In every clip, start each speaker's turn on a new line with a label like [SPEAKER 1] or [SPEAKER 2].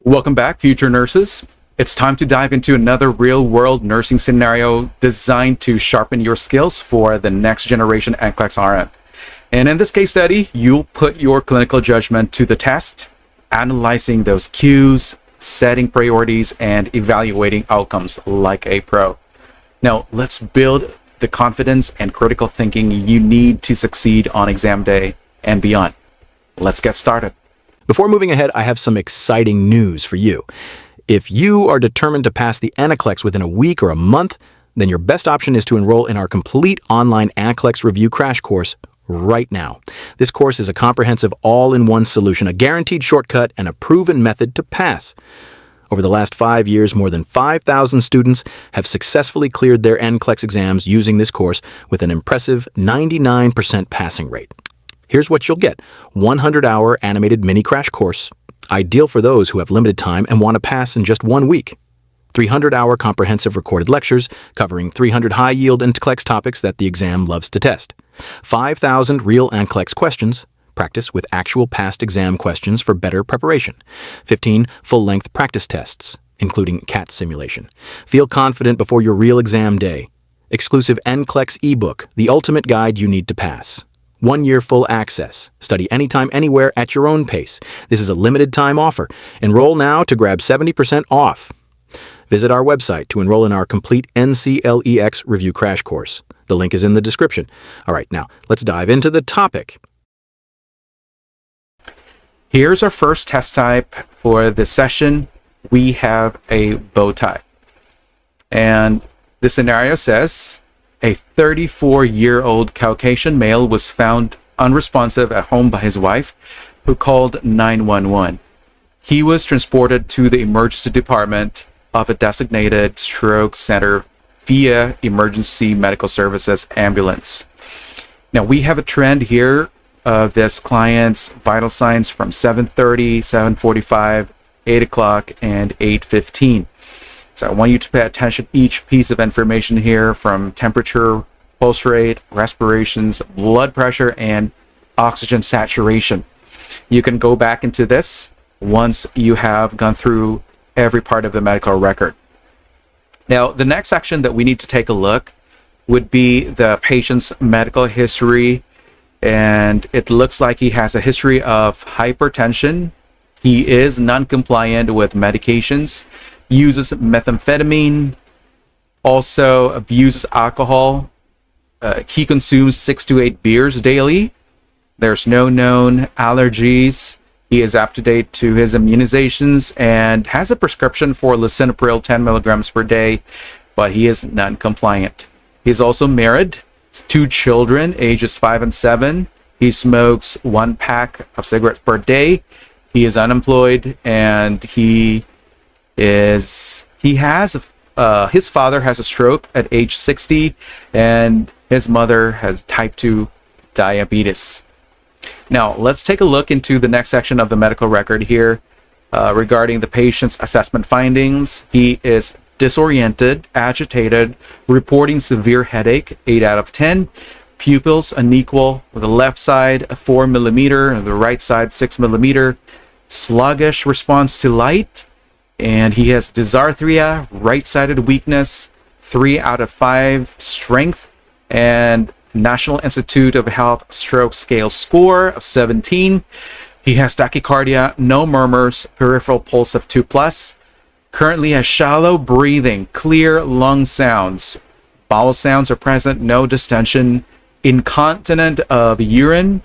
[SPEAKER 1] Welcome back, future nurses. It's time to dive into another real-world nursing scenario designed to sharpen your skills for the next generation NCLEX-RN. And in this case study, you'll put your clinical judgment to the test, analyzing those cues, setting priorities, and evaluating outcomes like a pro. Now, let's build the confidence and critical thinking you need to succeed on exam day and beyond. Let's get started.
[SPEAKER 2] Before moving ahead, I have some exciting news for you. If you are determined to pass the NCLEX within a week or a month, then your best option is to enroll in our complete online NCLEX review crash course right now. This course is a comprehensive all-in-one solution, a guaranteed shortcut, and a proven method to pass. Over the last 5 years, more than 5,000 students have successfully cleared their NCLEX exams using this course with an impressive 99% passing rate. Here's what you'll get: 100-hour animated mini crash course, ideal for those who have limited time and want to pass in just 1 week. 300-hour comprehensive recorded lectures covering 300 high-yield NCLEX topics that the exam loves to test. 5,000 real NCLEX questions, practice with actual past exam questions for better preparation. 15 full-length practice tests, including CAT simulation. Feel confident before your real exam day. Exclusive NCLEX ebook, the ultimate guide you need to pass. 1 year full access. Study anytime, anywhere at your own pace. This is a limited time offer. Enroll now to grab 70% off. Visit our website to enroll in our complete NCLEX review crash course. The link is in the description. All right, now let's dive into the topic.
[SPEAKER 1] Here's our first test type for this session. We have a bow tie. And the scenario says, a 34-year-old Caucasian male was found unresponsive at home by his wife, who called 911. He was transported to the emergency department of a designated stroke center via emergency medical services ambulance. Now, we have a trend here of this client's vital signs from 7:30, 7:45, 8 o'clock, and 8:15. So I want you to pay attention to each piece of information here, from temperature, pulse rate, respirations, blood pressure, and oxygen saturation. You can go back into this once you have gone through every part of the medical record. Now, the next section that we need to take a look would be the patient's medical history, and it looks like he has a history of hypertension. He is non-compliant with medications, uses methamphetamine, also abuses alcohol. He consumes 6 to 8 beers daily. There's no known allergies. He is up to date to his immunizations and has a prescription for lisinopril 10 milligrams per day, but he is non-compliant. He's also married, 2 children, ages 5 and 7. He smokes 1 pack of cigarettes per day. He is unemployed, and his father has a stroke at age 60, and his mother has type 2 diabetes. Now, let's take a look into the next section of the medical record here regarding the patient's assessment findings. He is disoriented, agitated, reporting severe headache, 8 out of 10. Pupils unequal, with the left side 4 millimeter and the right side 6 millimeter. Sluggish response to light. And he has dysarthria, right-sided weakness, 3 out of 5 strength, and National Institute of Health stroke scale score of 17. He has tachycardia, no murmurs, peripheral pulse of 2+. Currently has shallow breathing, clear lung sounds. Bowel sounds are present, no distension. Incontinent of urine.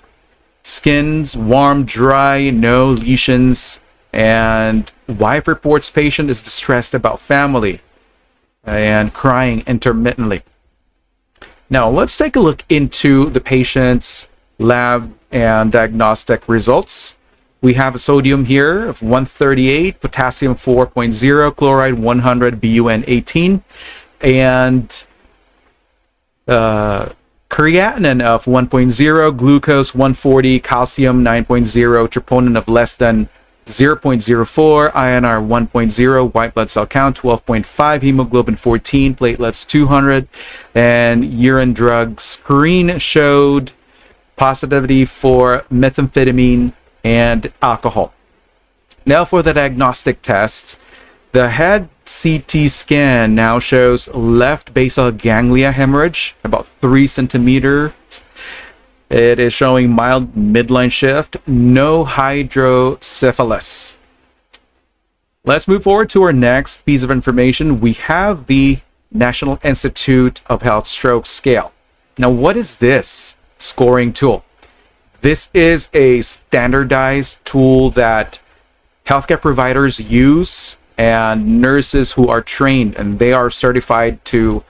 [SPEAKER 1] Skin's warm, dry, no lesions. And wife reports patient is distressed about family and crying intermittently. Now, let's take a look into the patient's lab and diagnostic results. We have a sodium here of 138, potassium 4.0, chloride 100, BUN 18, and creatinine of 1.0, glucose 140, calcium 9.0, troponin of less than 0.04, INR 1.0, white blood cell count 12.5, hemoglobin 14, platelets 200, and urine drug screen showed positivity for methamphetamine and alcohol. Now for the diagnostic test, the head CT scan now shows left basal ganglia hemorrhage, about 3 centimeters. It is showing mild midline shift, no hydrocephalus. Let's move forward to our next piece of information. We have the National Institute of Health Stroke Scale. Now, what is this scoring tool? This is a standardized tool that healthcare providers use and nurses who are trained and they are certified to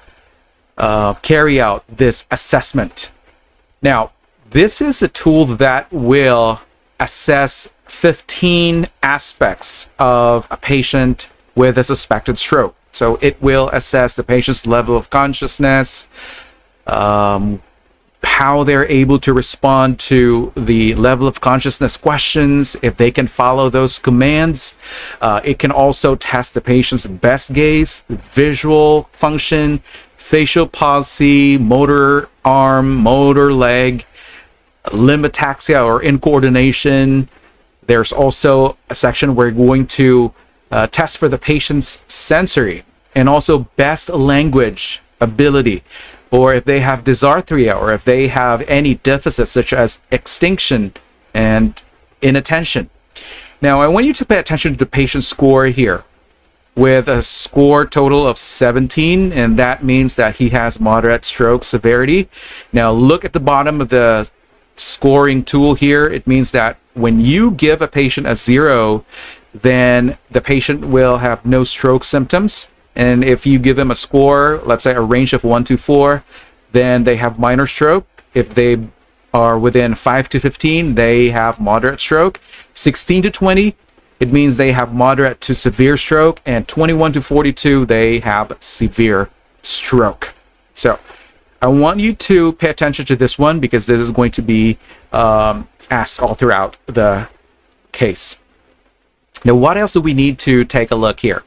[SPEAKER 1] carry out this assessment. Now, this is a tool that will assess 15 aspects of a patient with a suspected stroke. So it will assess the patient's level of consciousness, how they're able to respond to the level of consciousness questions, if they can follow those commands. It can also test the patient's best gaze, visual function, facial palsy, motor arm, motor leg, limb ataxia or incoordination. There's also a section where we're going to test for the patient's sensory and also best language ability, or if they have dysarthria, or if they have any deficits such as extinction and inattention. Now, I want you to pay attention to the patient score here with a score total of 17, and that means that he has moderate stroke severity. Now, look at the bottom of the scoring tool here. It means that when you give a patient a 0, then the patient will have no stroke symptoms. And if you give them a score, let's say a range of 1 to 4, then they have minor stroke. If they are within 5 to 15, they have moderate stroke. 16 to 20, it means they have moderate to severe stroke. And 21 to 42, they have severe stroke. So I want you to pay attention to this one because this is going to be asked all throughout the case. Now, what else do we need to take a look here?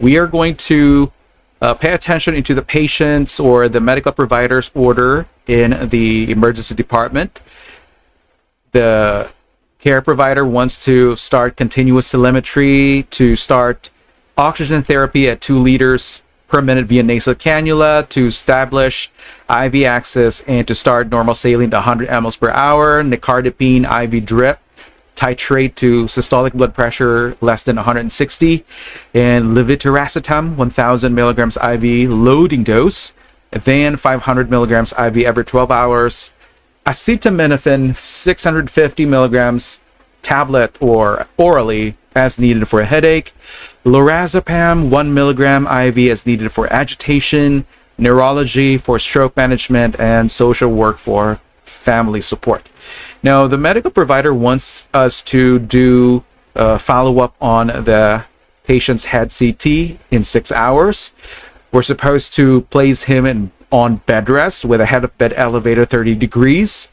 [SPEAKER 1] We are going to pay attention into the patient's or the medical provider's order in the emergency department. The care provider wants to start continuous telemetry, to start oxygen therapy at 2 liters per minute via nasal cannula, to establish IV access, and to start normal saline to 100 mL per hour, nicardipine IV drip, titrate to systolic blood pressure less than 160, and levetiracetam 1000 milligrams IV loading dose, then 500 milligrams IV every 12 hours, acetaminophen 650 milligrams tablet or orally as needed for a headache, lorazepam 1 milligram IV as needed for agitation, neurology for stroke management, and social work for family support. Now, the medical provider wants us to do follow-up on the patient's head CT in 6 hours. We're supposed to place him on bed rest with a head of bed elevator 30 degrees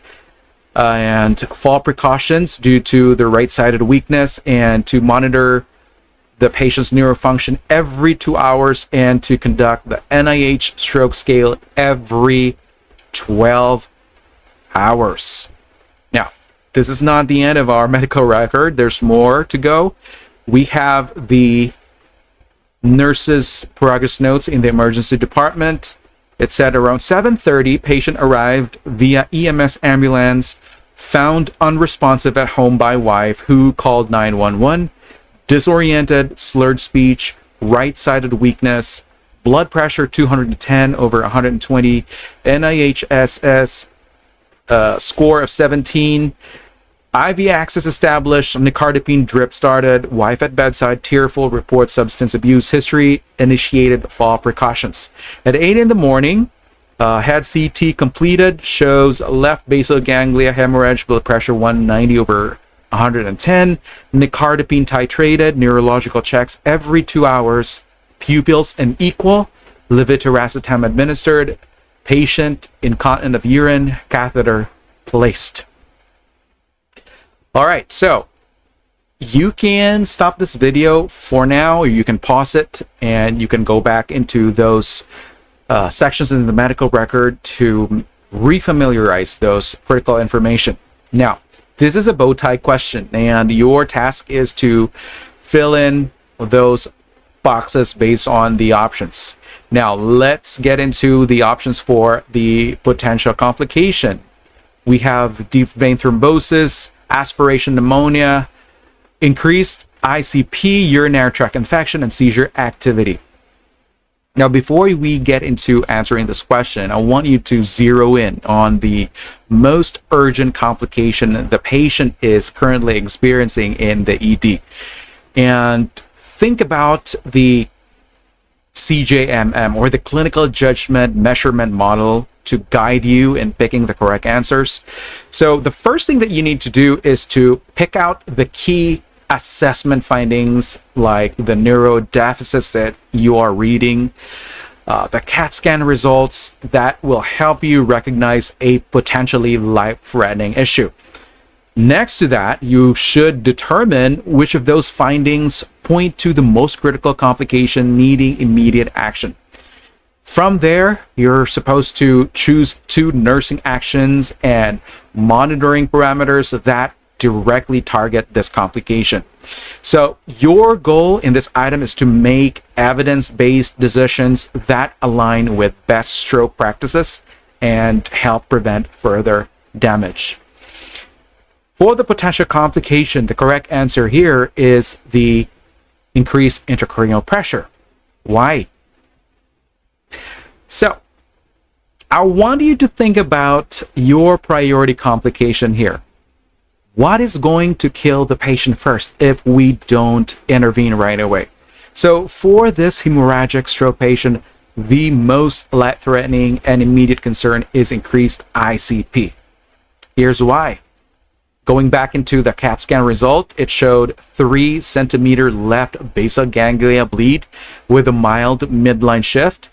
[SPEAKER 1] and fall precautions due to the right-sided weakness, and to monitor the patient's neurofunction every 2 hours, and to conduct the NIH stroke scale every 12 hours. Now, this is not the end of our medical record. There's more to go. We have the nurse's progress notes in the emergency department. It said around 7:30, patient arrived via EMS ambulance, found unresponsive at home by wife, who called 911, disoriented, slurred speech, right-sided weakness, blood pressure 210 over 120, NIHSS score of 17, IV access established, nicardipine drip started, wife at bedside, tearful, report substance abuse history, initiated fall precautions. At 8 in the morning, head CT completed, shows left basal ganglia hemorrhage, blood pressure 190 over 110, nicardipine titrated, neurological checks every 2 hours, pupils unequal, levetiracetam administered, patient incontinent of urine, catheter placed. All right, so you can stop this video for now, or you can pause it and you can go back into those sections in the medical record to refamiliarize those critical information. Now, this is a bow tie question, and your task is to fill in those boxes based on the options. Now, let's get into the options for the potential complication. We have deep vein thrombosis, aspiration pneumonia, increased ICP, urinary tract infection, and seizure activity. Now, before we get into answering this question, I want you to zero in on the most urgent complication the patient is currently experiencing in the ED. And think about the CJMM, or the clinical judgment measurement model, to guide you in picking the correct answers. So the first thing that you need to do is to pick out the key assessment findings, like the neurodeficits that you are reading, the CAT scan results that will help you recognize a potentially life-threatening issue. Next to that, you should determine which of those findings point to the most critical complication needing immediate action. From there, you're supposed to choose 2 nursing actions and monitoring parameters that directly target this complication. So your goal in this item is to make evidence-based decisions that align with best stroke practices and help prevent further damage. For the potential complication, the correct answer here is the increased intracranial pressure. Why? So, I want you to think about your priority complication here. What is going to kill the patient first if we don't intervene right away? So, for this hemorrhagic stroke patient, the most life-threatening and immediate concern is increased ICP. Here's why. Going back into the CAT scan result, it showed 3 centimeter left basal ganglia bleed with a mild midline shift.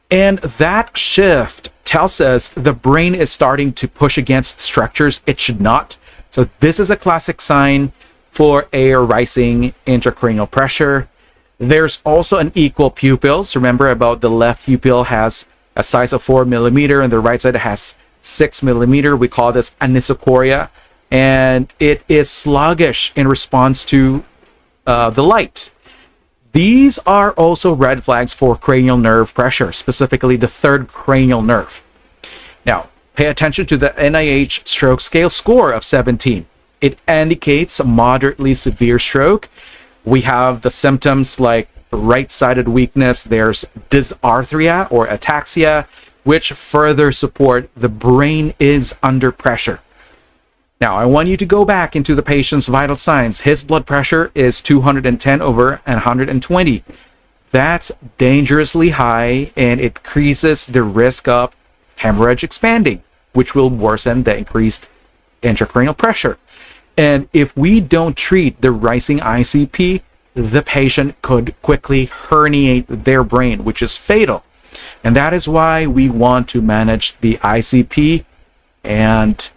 [SPEAKER 1] And that shift tells us the brain is starting to push against structures it should not. So this is a classic sign for a rising intracranial pressure. There's also an equal pupils. Remember about the left pupil has a size of 4 millimeter and the right side has 6 millimeter. We call this anisocoria. And it is sluggish in response to the light. These are also red flags for cranial nerve pressure, specifically the 3rd cranial nerve. Now, pay attention to the NIH stroke scale score of 17. It indicates a moderately severe stroke. We have the symptoms like right-sided weakness. There's dysarthria or ataxia, which further support the brain is under pressure. Now, I want you to go back into the patient's vital signs. His blood pressure is 210 over 120. That's dangerously high, and it increases the risk of hemorrhage expanding, which will worsen the increased intracranial pressure. And if we don't treat the rising ICP, the patient could quickly herniate their brain, which is fatal. And that is why we want to manage the ICP, and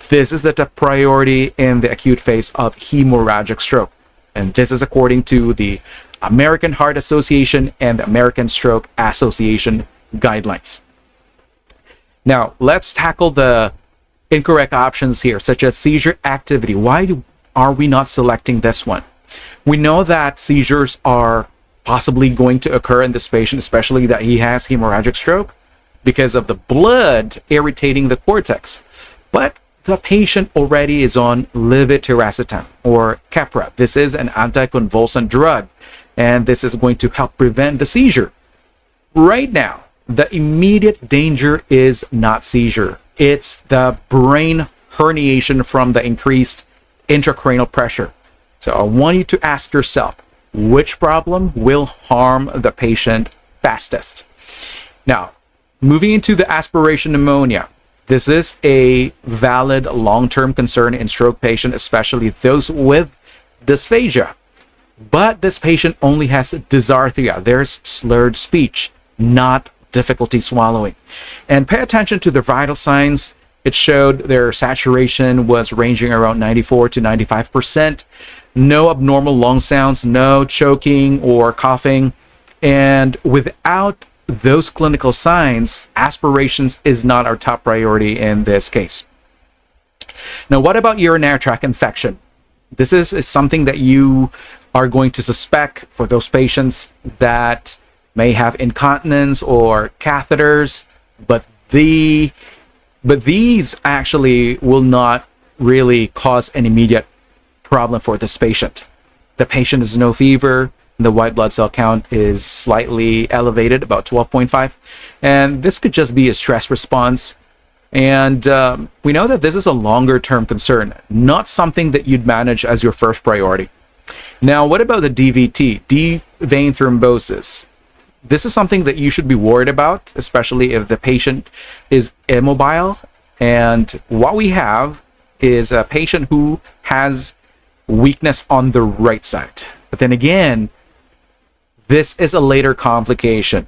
[SPEAKER 1] this is the top priority in the acute phase of hemorrhagic stroke. And this is according to the American Heart Association and the American Stroke Association guidelines. Now, let's tackle the incorrect options here, such as seizure activity. Why are we not selecting this one? We know that seizures are possibly going to occur in this patient, especially that he has hemorrhagic stroke, because of the blood irritating the cortex. But the patient already is on levetiracetam or Keppra. This is an anticonvulsant drug, and this is going to help prevent the seizure. Right now, the immediate danger is not seizure. It's the brain herniation from the increased intracranial pressure. So I want you to ask yourself, which problem will harm the patient fastest? Now, moving into the aspiration pneumonia. This is a valid long-term concern in stroke patients, especially those with dysphagia. But this patient only has dysarthria. There's slurred speech, not difficulty swallowing. And pay attention to the vital signs. It showed their saturation was ranging around 94 to 95%. No abnormal lung sounds, no choking or coughing. And without those clinical signs, aspirations is not our top priority in this case. Now, what about urinary tract infection? This is something that you are going to suspect for those patients that may have incontinence or catheters, but these actually will not really cause an immediate problem for this patient. The patient has no fever, the white blood cell count is slightly elevated, about 12.5, and this could just be a stress response. And we know that this is a longer term concern, not something that you'd manage as your first priority. Now, what about the DVT, deep vein thrombosis? This is something that you should be worried about, especially if the patient is immobile. And what we have is a patient who has weakness on the right side. But then again, this is a later complication.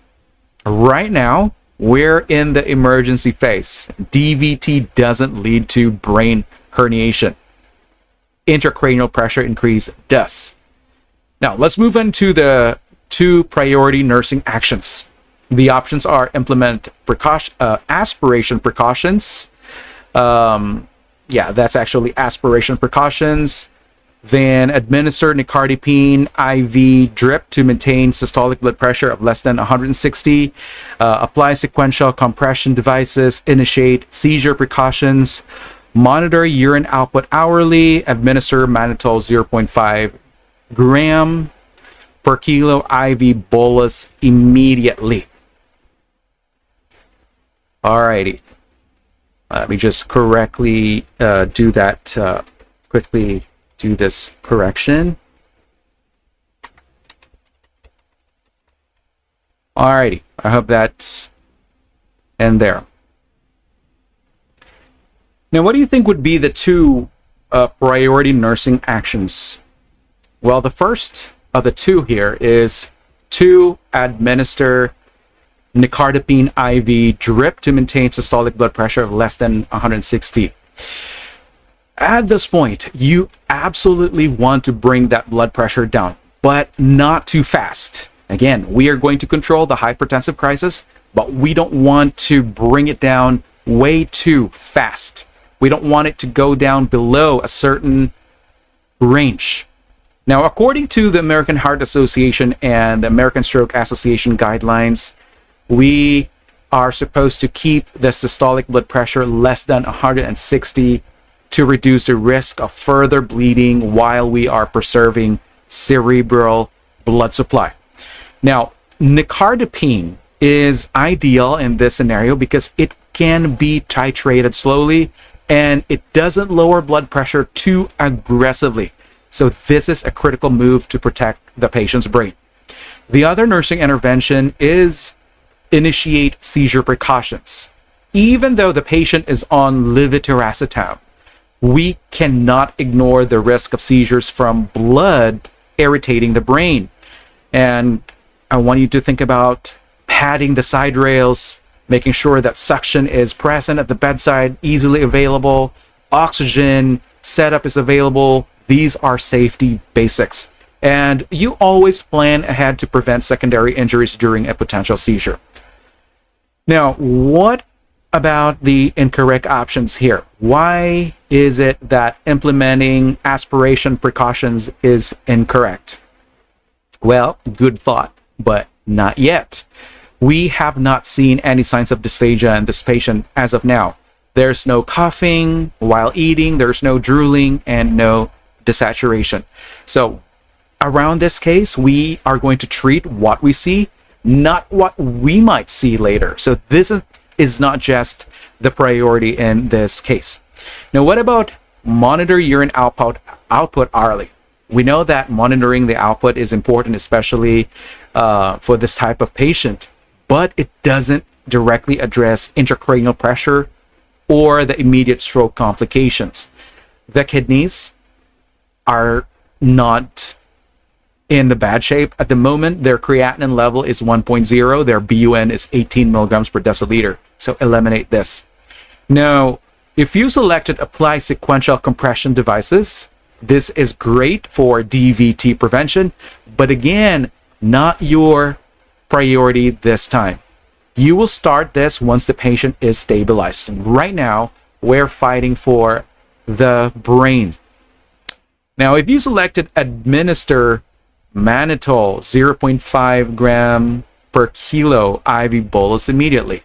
[SPEAKER 1] Right now, we're in the emergency phase. DVT doesn't lead to brain herniation. Intracranial pressure increase does. Now, let's move into the 2 priority nursing actions. The options are implement aspiration precautions. That's actually aspiration precautions. Then administer nicardipine IV drip to maintain systolic blood pressure of less than 160. Apply sequential compression devices. Initiate seizure precautions. Monitor urine output hourly. Administer mannitol 0.5 gram per kilo IV bolus immediately. Alrighty. Let me just correctly do that quickly. Do this correction. Alrighty, I hope that's in there. Now, what do you think would be the 2 priority nursing actions? Well, the first of the 2 here is to administer nicardipine IV drip to maintain systolic blood pressure of less than 160. At this point, you absolutely want to bring that blood pressure down, but not too fast. Again, we are going to control the hypertensive crisis, but we don't want to bring it down way too fast. We don't want it to go down below a certain range. Now, according to the American Heart Association and the American Stroke Association guidelines, we are supposed to keep the systolic blood pressure less than 160 to reduce the risk of further bleeding while we are preserving cerebral blood supply. Now, nicardipine is ideal in this scenario because it can be titrated slowly and it doesn't lower blood pressure too aggressively. So this is a critical move to protect the patient's brain. The other nursing intervention is initiate seizure precautions. Even though the patient is on levetiracetam, we cannot ignore the risk of seizures from blood irritating the brain. And I want you to think about padding the side rails, making sure that suction is present at the bedside, easily available, oxygen setup is available. These are safety basics. And you always plan ahead to prevent secondary injuries during a potential seizure. Now, what about the incorrect options here? Why is it that implementing aspiration precautions is incorrect? Well, good thought, but not yet. We have not seen any signs of dysphagia in this patient as of now. There's no coughing while eating, there's no drooling, and no desaturation. So around this case, we are going to treat what we see, not what we might see later. So this is not just the priority in this case. Now, what about monitor urine output hourly? We know that monitoring the output is important, especially for this type of patient, but it doesn't directly address intracranial pressure or the immediate stroke complications. The kidneys are not in the bad shape at the moment. Their creatinine level is 1.0. Their BUN is 18 milligrams per deciliter. So eliminate this. Now, if you selected apply sequential compression devices, this is great for DVT prevention, but again, not your priority this time. You will start this once the patient is stabilized. Right now, we're fighting for the brain. Now, if you selected administer mannitol 0.5 gram per kilo IV bolus immediately.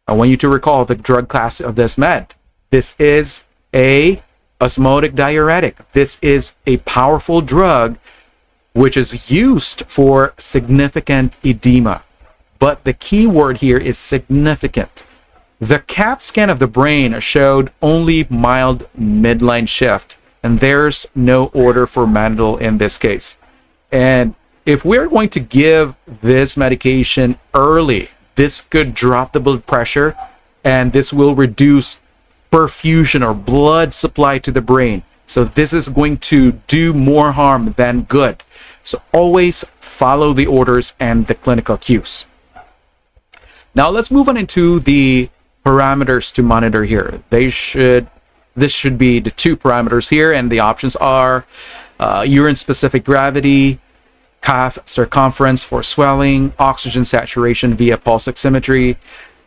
[SPEAKER 1] I want you to recall the drug class of this med. This is a osmotic diuretic. This is a powerful drug which is used for significant edema. But the key word here is significant. The CAT scan of the brain showed only mild midline shift, and there's no order for mannitol in this case. And if we're going to give this medication early, this could drop the blood pressure, and this will reduce perfusion or blood supply to the brain. So this is going to do more harm than good. So always follow the orders and the clinical cues. Now let's move on into the parameters to monitor here. This should be the two parameters here, and the options are urine specific gravity, cuff circumference for swelling, oxygen saturation via pulse oximetry,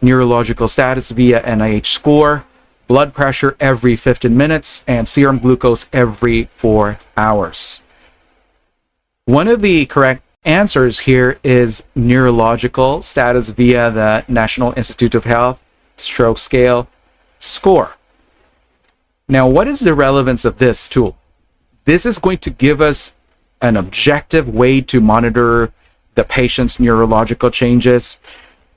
[SPEAKER 1] neurological status via NIH score, blood pressure every 15 minutes, and serum glucose every 4 hours. One of the correct answers here is neurological status via the National Institute of Health stroke scale score. Now, what is the relevance of this tool? This is going to give us an objective way to monitor the patient's neurological changes.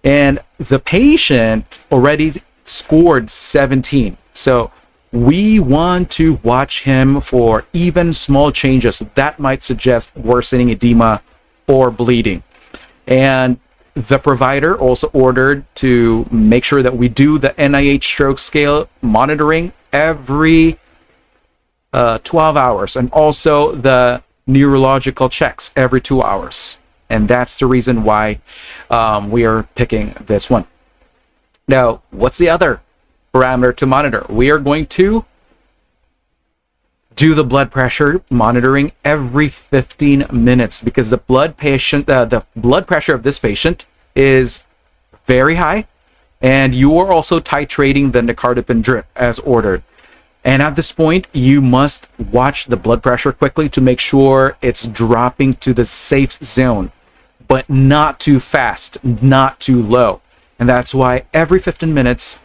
[SPEAKER 1] And the patient already scored 17. So we want to watch him for even small changes that might suggest worsening edema or bleeding. And the provider also ordered to make sure that we do the NIH stroke scale monitoring every 12 hours, and also the neurological checks every 2 hours. And that's the reason why we are picking this one. Now, what's the other parameter to monitor? We are going to do the blood pressure monitoring every 15 minutes because the blood pressure of this patient is very high, and you are also titrating the nicardipine drip as ordered. And at this point, you must watch the blood pressure quickly to make sure it's dropping to the safe zone, but not too fast, not too low. And that's why every 15 minutes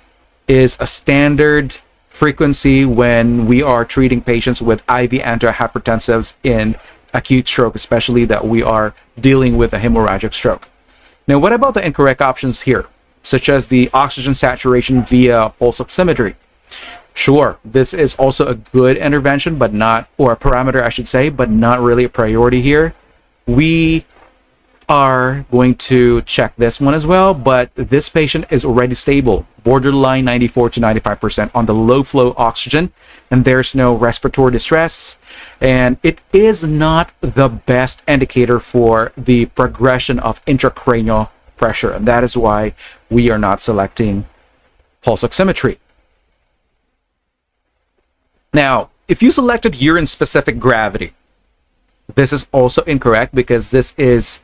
[SPEAKER 1] is a standard frequency when we are treating patients with IV antihypertensives in acute stroke, especially that we are dealing with a hemorrhagic stroke. Now, what about the incorrect options here, such as the oxygen saturation via pulse oximetry? Sure, this is also a good intervention, but not, or a parameter, I should say, but not really a priority here. We are going to check this one as well, but this patient is already stable, borderline 94 to 95% on the low flow oxygen, and there's no respiratory distress, and it is not the best indicator for the progression of intracranial pressure, and that is why we are not selecting pulse oximetry. Now, if you selected urine specific gravity, this is also incorrect because this is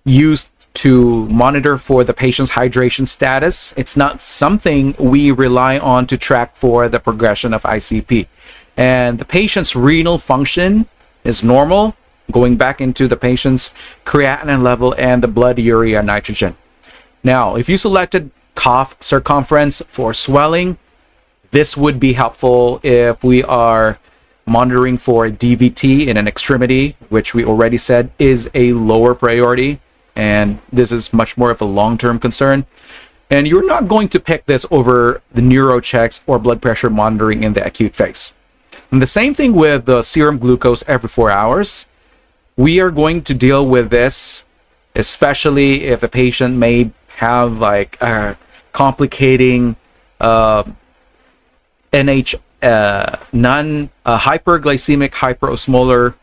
[SPEAKER 1] used to monitor for the patient's hydration status. It's not something we rely on to track for the progression of ICP. And the patient's renal function is normal, going back into the patient's creatinine level and the blood urea nitrogen. Now, if you selected cuff circumference for swelling, this would be helpful if we are monitoring for DVT in an extremity, which we already said is a lower priority. And this is much more of a long-term concern. And you're not going to pick this over the neuro checks or blood pressure monitoring in the acute phase. And the same thing with the serum glucose every 4 hours. We are going to deal with this, especially if a patient may have like a complicating hyperglycemic hyperosmolar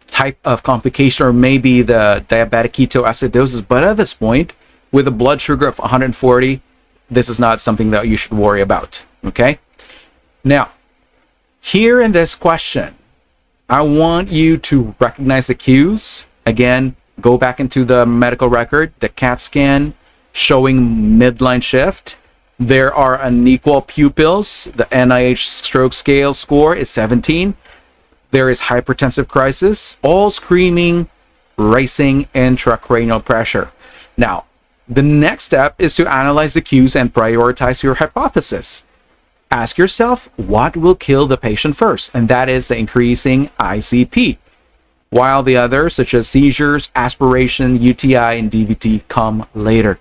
[SPEAKER 1] type of complication, or maybe the diabetic ketoacidosis. But at this point, with a blood sugar of 140, this is not something that you should worry about. Okay. Now, here in this question, I want you to recognize the cues. Again, go back into the medical record, the CAT scan showing midline shift. There are unequal pupils. The NIH stroke scale score is 17. there is hypertensive crisis, all screaming, racing intracranial pressure. Now, the next step is to analyze the cues and prioritize your hypothesis. Ask yourself what will kill the patient first, and that is the increasing ICP, while the others, such as seizures, aspiration, UTI, and DVT, come later.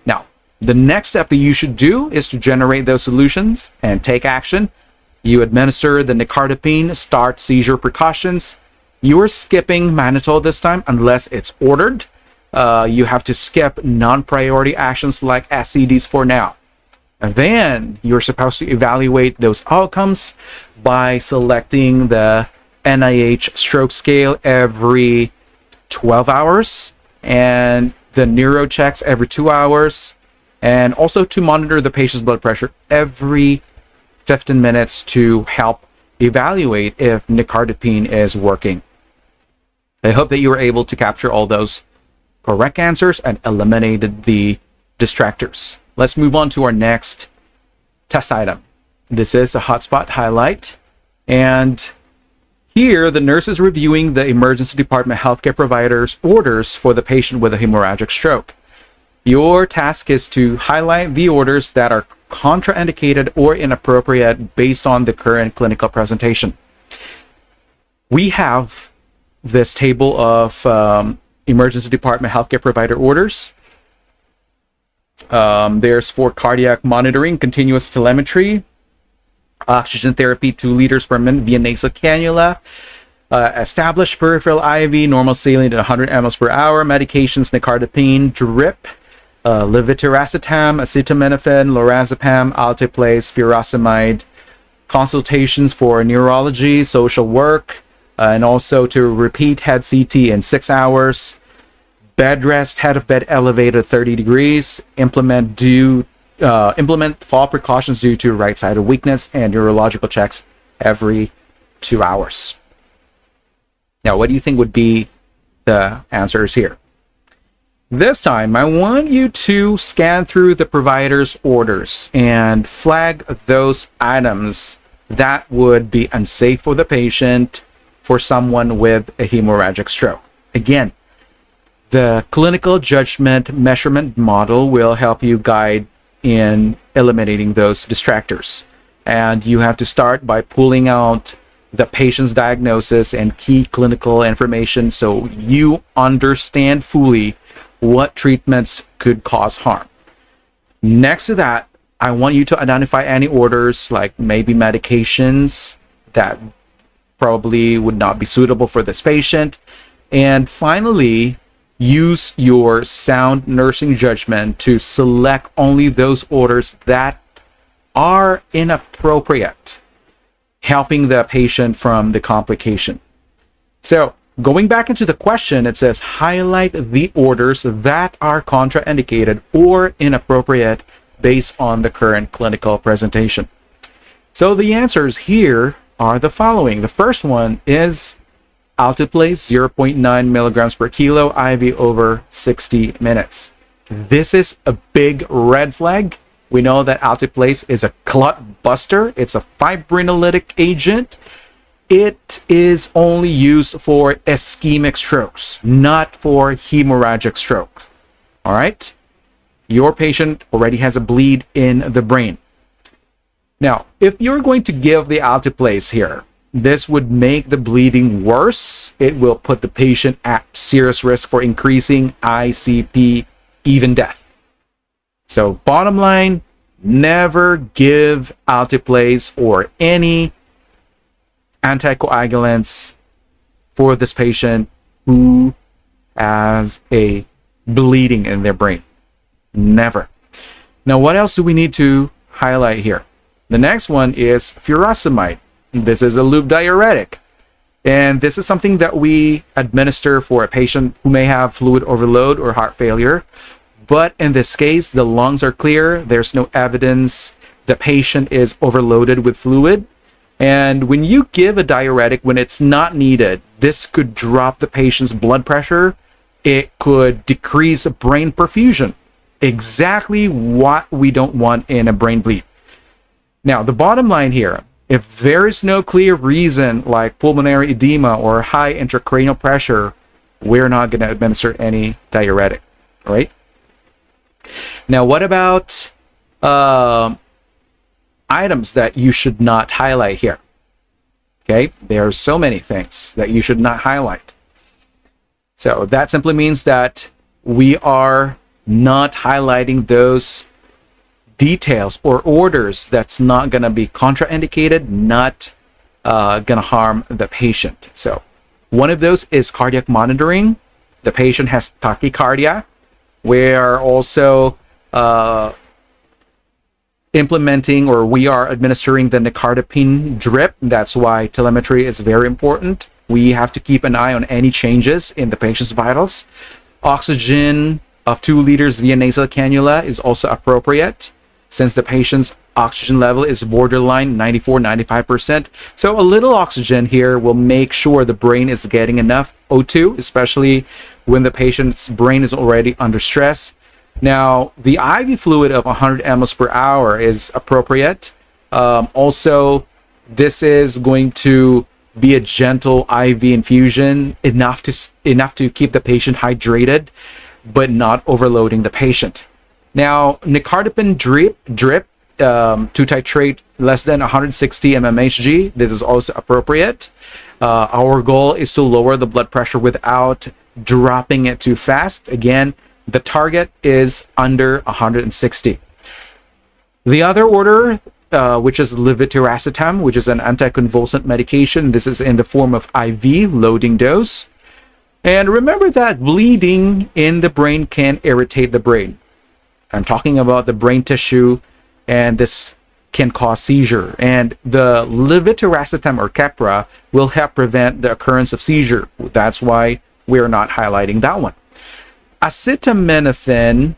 [SPEAKER 1] Now, the next step that you should do is to generate those solutions and take action. You administer the nicardipine, start seizure precautions. You are skipping mannitol this time unless it's ordered. You have to skip non-priority actions like SCDs for now. And then you're supposed to evaluate those outcomes by selecting the NIH stroke scale every 12 hours and the neuro checks every 2 hours, and also to monitor the patient's blood pressure every 15 minutes to help evaluate if nicardipine is working. I hope that you were able to capture all those correct answers and eliminated the distractors. Let's move on to our next test item. This is a hotspot highlight, and here the nurse is reviewing the emergency department healthcare provider's orders for the patient with a hemorrhagic stroke. Your task is to highlight the orders that are contraindicated or inappropriate based on the current clinical presentation. We have this table of emergency department healthcare provider orders. There's for cardiac monitoring, continuous telemetry, oxygen therapy 2 liters per minute via nasal cannula, established peripheral IV, normal saline at 100 mL per hour, medications, nicardipine, drip, levetiracetam, acetaminophen, lorazepam, alteplase, furosemide, consultations for neurology, social work, and also to repeat head CT in 6 hours, bed rest, head of bed elevated 30 degrees, implement fall precautions due to right-sided weakness, and neurological checks every 2 hours. Now, what do you think would be the answers here? This time, I want you to scan through the provider's orders and flag those items that would be unsafe for the patient for someone with a hemorrhagic stroke. Again, the clinical judgment measurement model will help you guide in eliminating those distractors. And you have to start by pulling out the patient's diagnosis and key clinical information so you understand fully what treatments could cause harm. Next to that, I want you to identify any orders, like maybe medications that probably would not be suitable for this patient. And finally, use your sound nursing judgment to select only those orders that are inappropriate, helping the patient from the complication. So, going back into the question, it says highlight the orders that are contraindicated or inappropriate based on the current clinical presentation. So the answers here are the following. The first one is alteplase 0.9 milligrams per kilo IV over 60 minutes. This is a big red flag. We know that alteplase is a clot buster. It's a fibrinolytic agent. It is only used for ischemic strokes, not for hemorrhagic stroke. All right? Your patient already has a bleed in the brain. Now, if you're going to give the alteplase here, this would make the bleeding worse. It will put the patient at serious risk for increasing ICP, even death. So, bottom line, never give alteplase or any anticoagulants for this patient who has a bleeding in their brain. Never. Now, what else do we need to highlight here? The next one is furosemide. This is a loop diuretic. And this is something that we administer for a patient who may have fluid overload or heart failure. But in this case, the lungs are clear. There's no evidence the patient is overloaded with fluid. And when you give a diuretic when it's not needed, this could drop the patient's blood pressure. It could decrease brain perfusion. Exactly what we don't want in a brain bleed. Now, the bottom line here If there is no clear reason like pulmonary edema or high intracranial pressure, we're not going to administer any diuretic, right? Now, what about items that you should not highlight here? Okay, there are so many things that you should not highlight. So that simply means that we are not highlighting those details or orders that's not going to be contraindicated, not going to harm the patient. So one of those is cardiac monitoring. The patient has tachycardia. We are also implementing, or we are administering the nicardipine drip. That's why telemetry is very important. We have to keep an eye on any changes in the patient's vitals. Oxygen of 2 liters via nasal cannula is also appropriate, since the patient's oxygen level is borderline 94-95%. So a little oxygen here will make sure the brain is getting enough O2, especially when the patient's brain is already under stress. Now, the IV fluid of 100 mL per hour is appropriate. Also, this is going to be a gentle IV infusion, enough to keep the patient hydrated, but not overloading the patient. Now, nicardipine drip to titrate less than 160 mmHg. This is also appropriate. Our goal is to lower the blood pressure without dropping it too fast. Again, the target is under 160. The other order, which is levetiracetam, which is an anticonvulsant medication. This is in the form of IV loading dose. And remember that bleeding in the brain can irritate the brain. I'm talking about the brain tissue, and this can cause seizure. And the levetiracetam or Keppra will help prevent the occurrence of seizure. That's why we're not highlighting that one. Acetaminophen,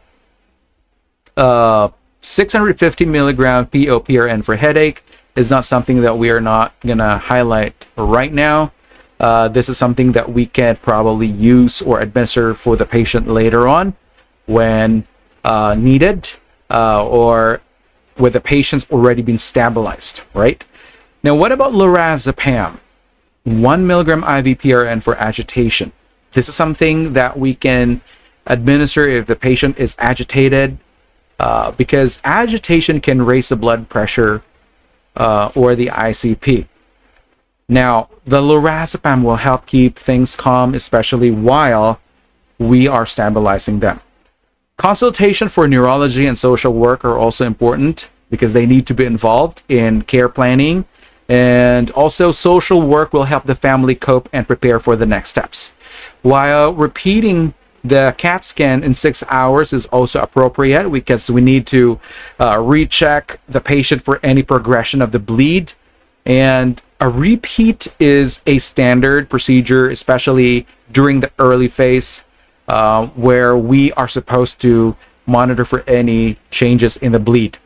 [SPEAKER 1] 650 milligram POPRN for headache is not something that we are not going to highlight right now. This is something that we can probably use or administer for the patient later on when needed, or with the patient's already been stabilized, right? Now, what about lorazepam? 1 milligram IV PRN for agitation. This is something that we can administer if the patient is agitated, because agitation can raise the blood pressure or the ICP. Now, the lorazepam will help keep things calm, especially while we are stabilizing them. Consultation for neurology and social work are also important because they need to be involved in care planning. And also, social work will help the family cope and prepare for the next steps. While repeating the CAT scan in 6 hours is also appropriate, because we need to recheck the patient for any progression of the bleed. And a repeat is a standard procedure, especially during the early phase, where we are supposed to monitor for any changes in the bleed.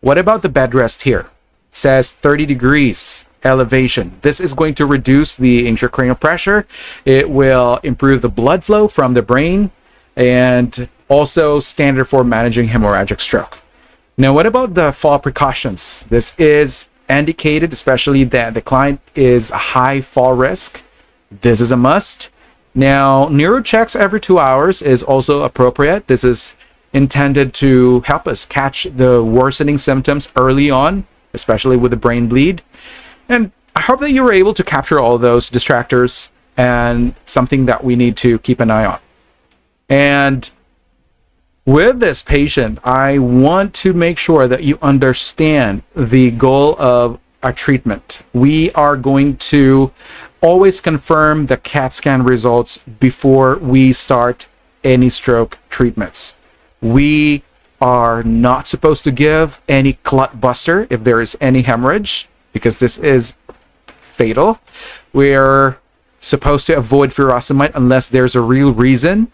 [SPEAKER 1] What about the bed rest here? It says 30 degrees elevation. This is going to reduce the intracranial pressure. It will improve the blood flow from the brain, and also standard for managing hemorrhagic stroke. Now, what about the fall precautions? This is indicated, especially that the client is a high fall risk. This is a must. Now, neuro checks every 2 hours is also appropriate. This is intended to help us catch the worsening symptoms early on, especially with the brain bleed. And I hope that you were able to capture all those distractors and something that we need to keep an eye on. And with this patient, I want to make sure that you understand the goal of our treatment. We are going to always confirm the CAT scan results before we start any stroke treatments. We are not supposed to give any clot buster if there is any hemorrhage, because this is fatal. We're supposed to avoid furosemide unless there's a real reason,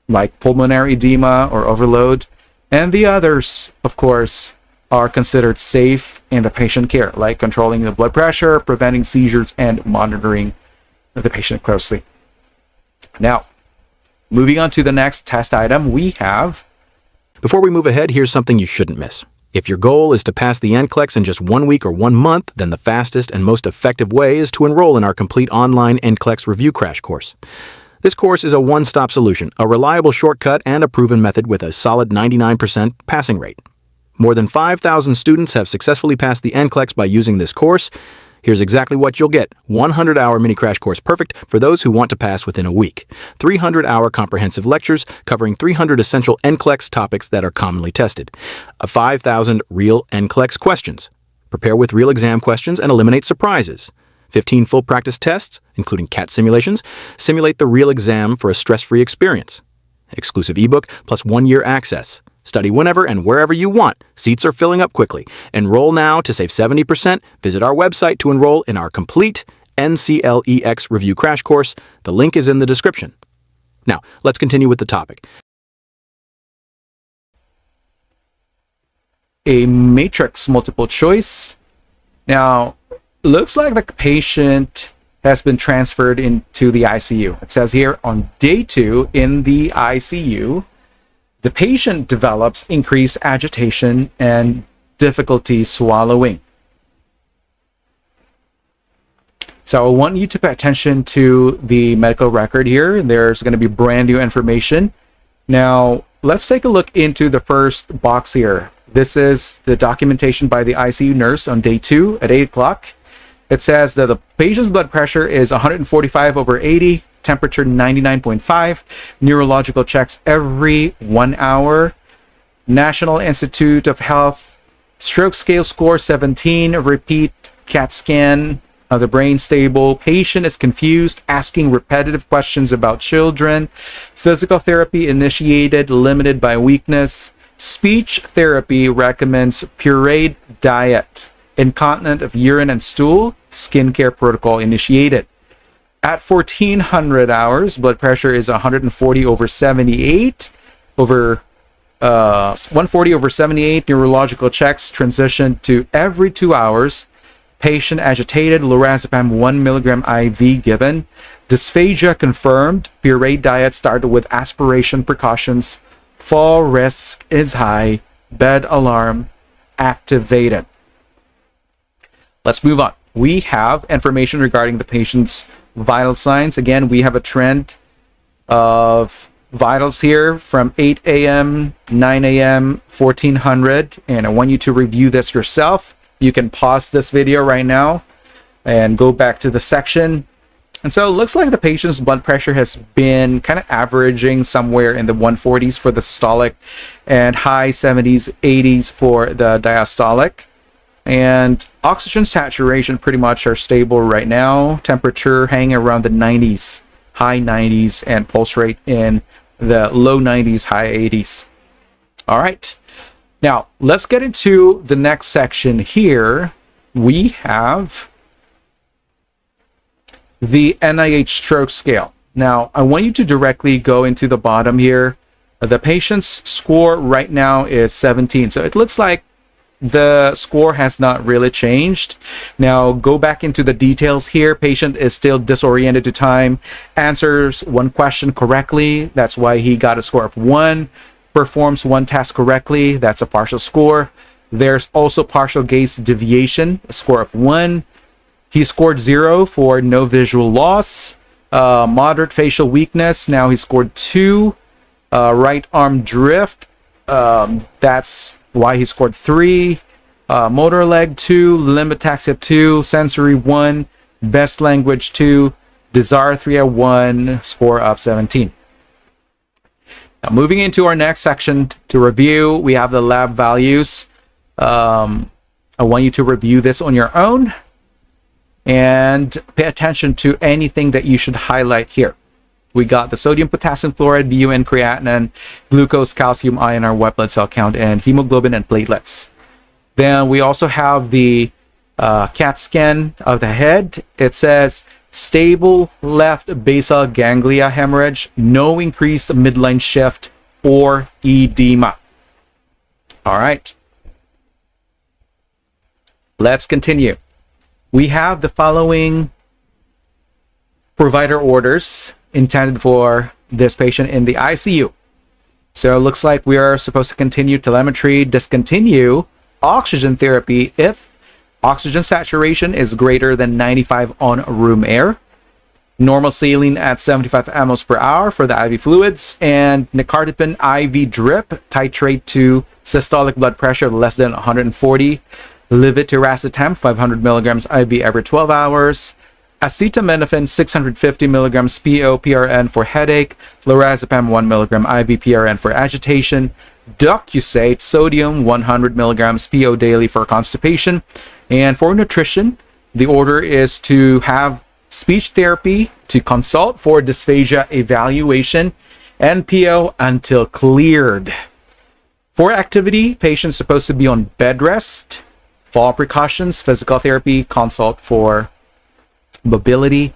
[SPEAKER 1] like pulmonary edema or overload. And the others, of course, are considered safe in the patient care, like controlling the blood pressure, preventing seizures, and monitoring the patient closely. Now, moving on to the next test item, we have...
[SPEAKER 2] Before we move ahead, here's something you shouldn't miss. If your goal is to pass the NCLEX in just 1 week or 1 month, then the fastest and most effective way is to enroll in our complete online NCLEX review crash course. This course is a one-stop solution, a reliable shortcut, and a proven method with a solid 99% passing rate. More than 5,000 students have successfully passed the NCLEX by using this course. Here's exactly what you'll get. 100-hour mini crash course perfect for those who want to pass within a week. 300-hour comprehensive lectures covering 300 essential NCLEX topics that are commonly tested. 5,000 real NCLEX questions. Prepare with real exam questions and eliminate surprises. 15 full practice tests, including CAT simulations, simulate the real exam for a stress-free experience. Exclusive ebook plus 1-year access. Study whenever and wherever you want. Seats are filling up quickly. Enroll now to save 70%. Visit our website to enroll in our complete NCLEX review crash course. The link is in the description. Now, let's continue with the topic.
[SPEAKER 1] A matrix multiple choice. Now, looks like the patient has been transferred into the ICU. It says here on day 2 in the ICU, the patient develops increased agitation and difficulty swallowing. So I want you to pay attention to the medical record here. There's going to be brand new information. Now, let's take a look into the first box here. This is the documentation by the ICU nurse on day 2 at 8 o'clock. It says that the patient's blood pressure is 145/80, temperature 99.5, neurological checks every 1 hour, National Institute of Health, stroke scale score 17, repeat CAT scan of the brain stable, patient is confused, asking repetitive questions about children, physical therapy initiated, limited by weakness, speech therapy recommends pureed diet, incontinent of urine and stool, skincare protocol initiated. At 1400 hours, blood pressure is 140/78 over 140/78. Neurological checks transition to every 2 hours. Patient agitated. Lorazepam 1 milligram IV given. Dysphagia confirmed. Pureed diet started with aspiration precautions. Fall risk is high. Bed alarm activated. Let's move on. We have information regarding the patient's vital signs. Again, we have a trend of vitals here from 8 a.m., 9 a.m., 1400, and I want you to review this yourself. You can pause this video right now and go back to the section. And so it looks like the patient's blood pressure has been kind of averaging somewhere in the 140s for the systolic and high 70s, 80s for the diastolic. And oxygen saturation pretty much are stable right now. Temperature hanging around the 90s, high 90s, and pulse rate in the low 90s, high 80s. All right. Now, let's get into the next section here. We have the NIH stroke scale. Now, I want you to directly go into the bottom here. The patient's score right now is 17. So it looks like the score has not really changed. Now go back into the details here. Patient is still disoriented to time, answers 1 question correctly, that's why he got a score of 1, performs 1 task correctly, that's a partial score. There's also partial gaze deviation, a score of 1. He scored 0 for no visual loss. Moderate facial weakness, now he scored 2. Right arm drift, that's why he scored 3. Motor leg 2, limb ataxia 2, sensory 1, best language 2, dysarthria 1, score of 17. Now moving into our next section to review, we have the lab values. I want you to review this on your own and pay attention to anything that you should highlight here. We got the sodium, potassium, chloride, BUN, creatinine, glucose, calcium, iron, white blood cell count, and hemoglobin and platelets. Then we also have the CAT scan of the head. It says stable left basal ganglia hemorrhage, no increased midline shift or edema. All right. Let's continue. We have the following provider orders intended for this patient in the ICU. So it looks like we are supposed to continue telemetry, discontinue oxygen therapy if oxygen saturation is greater than 95 on room air, normal saline at 75 mL per hour for the IV fluids, and nicardipine IV drip titrate to systolic blood pressure less than 140, levetiracetam 500 milligrams IV every 12 hours, acetaminophen 650 milligrams PO/PRN for headache, lorazepam 1 milligram IV PRN for agitation, docusate sodium 100 milligrams PO daily for constipation. And for nutrition, the order is to have speech therapy, to consult for dysphagia evaluation, and PO until cleared. For activity, patients supposed to be on bed rest, fall precautions, physical therapy, consult for mobility,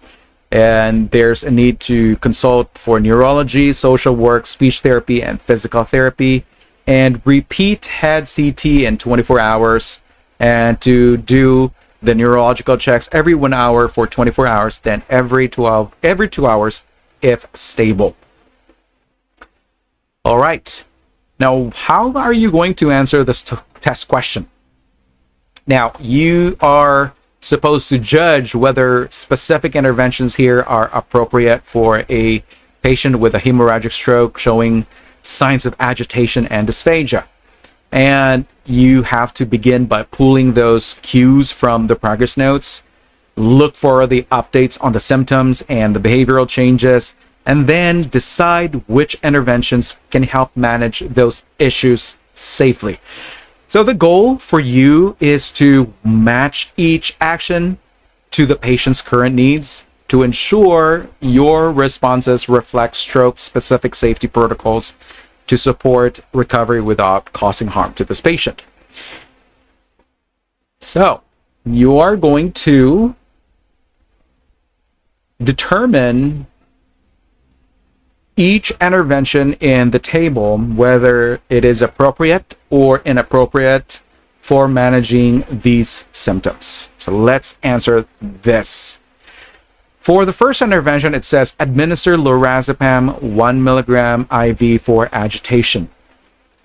[SPEAKER 1] and there's a need to consult for neurology, social work, speech therapy, and physical therapy, and repeat head CT in 24 hours, and to do the neurological checks every 1 hour for 24 hours, then every 2 hours if stable. All right. Now, how are you going to answer this test question? Now, you are supposed to judge whether specific interventions here are appropriate for a patient with a hemorrhagic stroke showing signs of agitation and dysphagia. And you have to begin by pulling those cues from the progress notes, look for the updates on the symptoms and the behavioral changes, and then decide which interventions can help manage those issues safely. So the goal for you is to match each action to the patient's current needs to ensure your responses reflect stroke-specific safety protocols to support recovery without causing harm to this patient. So you are going to determine each intervention in the table, whether it is appropriate or inappropriate for managing these symptoms. So let's answer this. For the first intervention, it says administer lorazepam 1 milligram IV for agitation.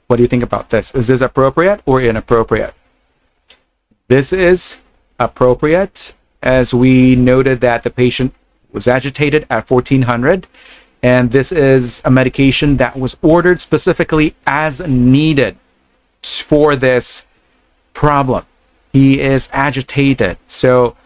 [SPEAKER 1] What do you think about this? Is this appropriate or inappropriate? This is appropriate, as we noted that the patient was agitated at 1400, and this is a medication that was ordered specifically as needed for this problem. He is agitated. So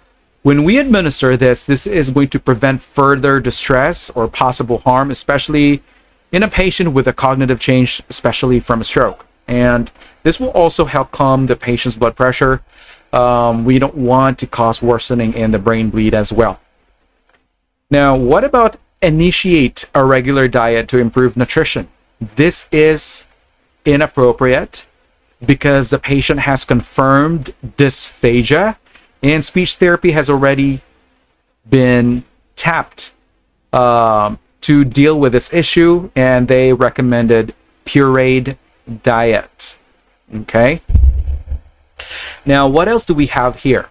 [SPEAKER 1] when we administer this, this is going to prevent further distress or possible harm, especially in a patient with a cognitive change, especially from a stroke. And this will also help calm the patient's blood pressure. We don't want to cause worsening in the brain bleed as well. Now, what about initiate a regular diet to improve nutrition? This is inappropriate because the patient has confirmed dysphagia, and speech therapy has already been tapped to deal with this issue, and they recommended pureed diet. Okay. Now, what else do we have here?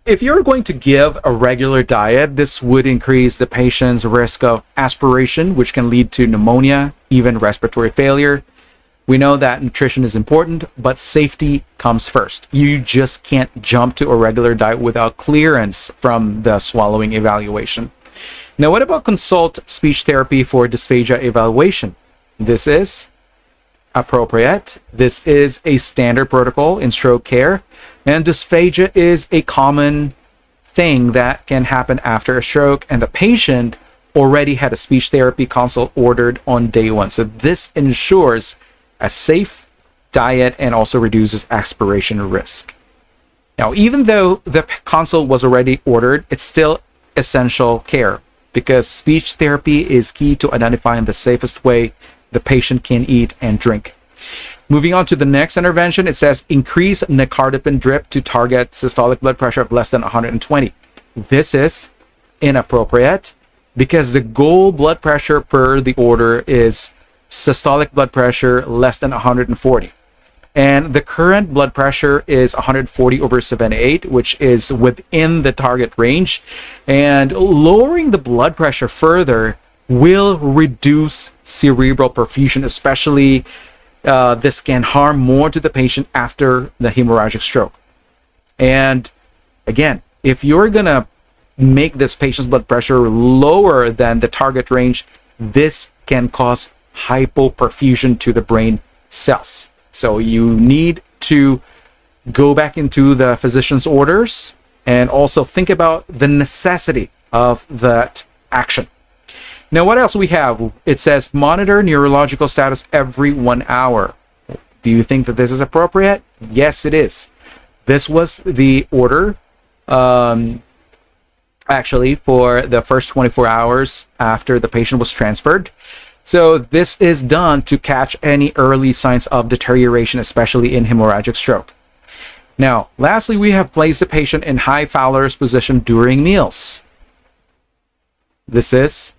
[SPEAKER 1] If you're going to give a regular diet, this would increase the patient's risk of aspiration, which can lead to pneumonia, even respiratory failure. We know that nutrition is important, but safety comes first. You just can't jump to a regular diet without clearance from the swallowing evaluation. Now, what about consult speech therapy for dysphagia evaluation? This is appropriate. This is a standard protocol in stroke care, and dysphagia is a common thing that can happen after a stroke, and the patient already had a speech therapy consult ordered on day one. So this ensures a safe diet and also reduces aspiration risk. Now, even though the consult was already ordered, it's still essential care because speech therapy is key to identifying the safest way the patient can eat and drink. Moving on to the next intervention, it says increase nicardipine drip to target systolic blood pressure of less than 120. This is inappropriate because the goal blood pressure per the order is systolic blood pressure less than 140. And the current blood pressure is 140/78, which is within the target range. And lowering the blood pressure further will reduce cerebral perfusion, especially this can harm more to the patient after the hemorrhagic stroke. And again, if you're going to make this patient's blood pressure lower than the target range, this can cause hypoperfusion to the brain cells. So you need to go back into the physician's orders and also think about the necessity of that action. Now, what else we have? It says monitor neurological status every 1 hour. Do you think that this is appropriate? Yes, it is. This was the order actually for the first 24 hours after the patient was transferred. So this is done to catch any early signs of deterioration, especially in hemorrhagic stroke. Now, lastly, we have placed the patient in high Fowler's position during meals. This is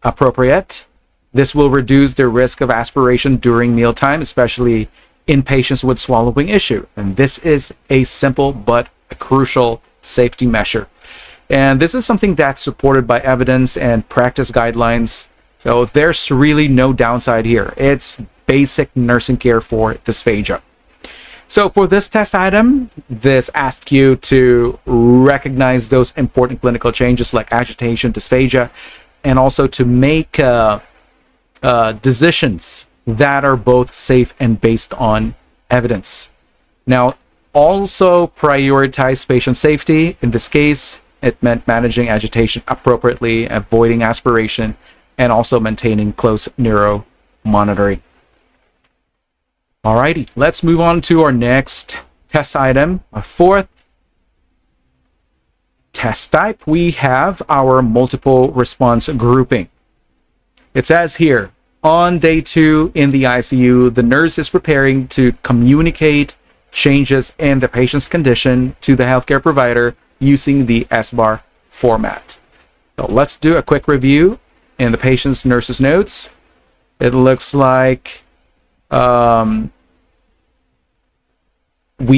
[SPEAKER 1] appropriate. This will reduce the risk of aspiration during mealtime, especially in patients with swallowing issue. And this is a simple but a crucial safety measure. And this is something that's supported by evidence and practice guidelines. So there's really no downside here. It's basic nursing care for dysphagia. So for this test item, this asks you to recognize those important clinical changes like agitation, dysphagia, and also to make decisions that are both safe and based on evidence. Now, also prioritize patient safety. In this case, it meant managing agitation appropriately, avoiding aspiration, and also maintaining close neuro monitoring. Alrighty, let's move on to our next test item. Our fourth test type, we have our multiple response grouping. It says here, on day 2 in the ICU, the nurse is preparing to communicate changes in the patient's condition to the healthcare provider using the SBAR format. So let's do a quick review in the patient's nurse's notes. It looks like we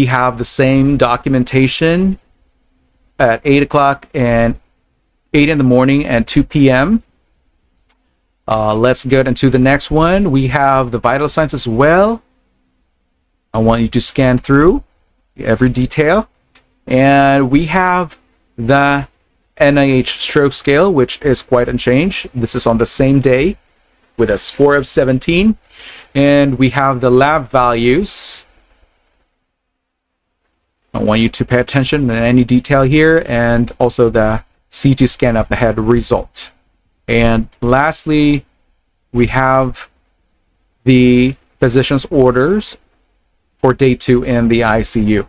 [SPEAKER 1] have the same documentation at 8 o'clock and 8 in the morning and 2 p.m. Let's get into the next one. We have the vital signs as well. I want you to scan through every detail. And we have the NIH stroke scale, which is quite unchanged. This is on the same day with a score of 17. And we have the lab values. I want you to pay attention to any detail here, and also the CT scan of the head result. And lastly, we have the physician's orders for day 2 in the ICU.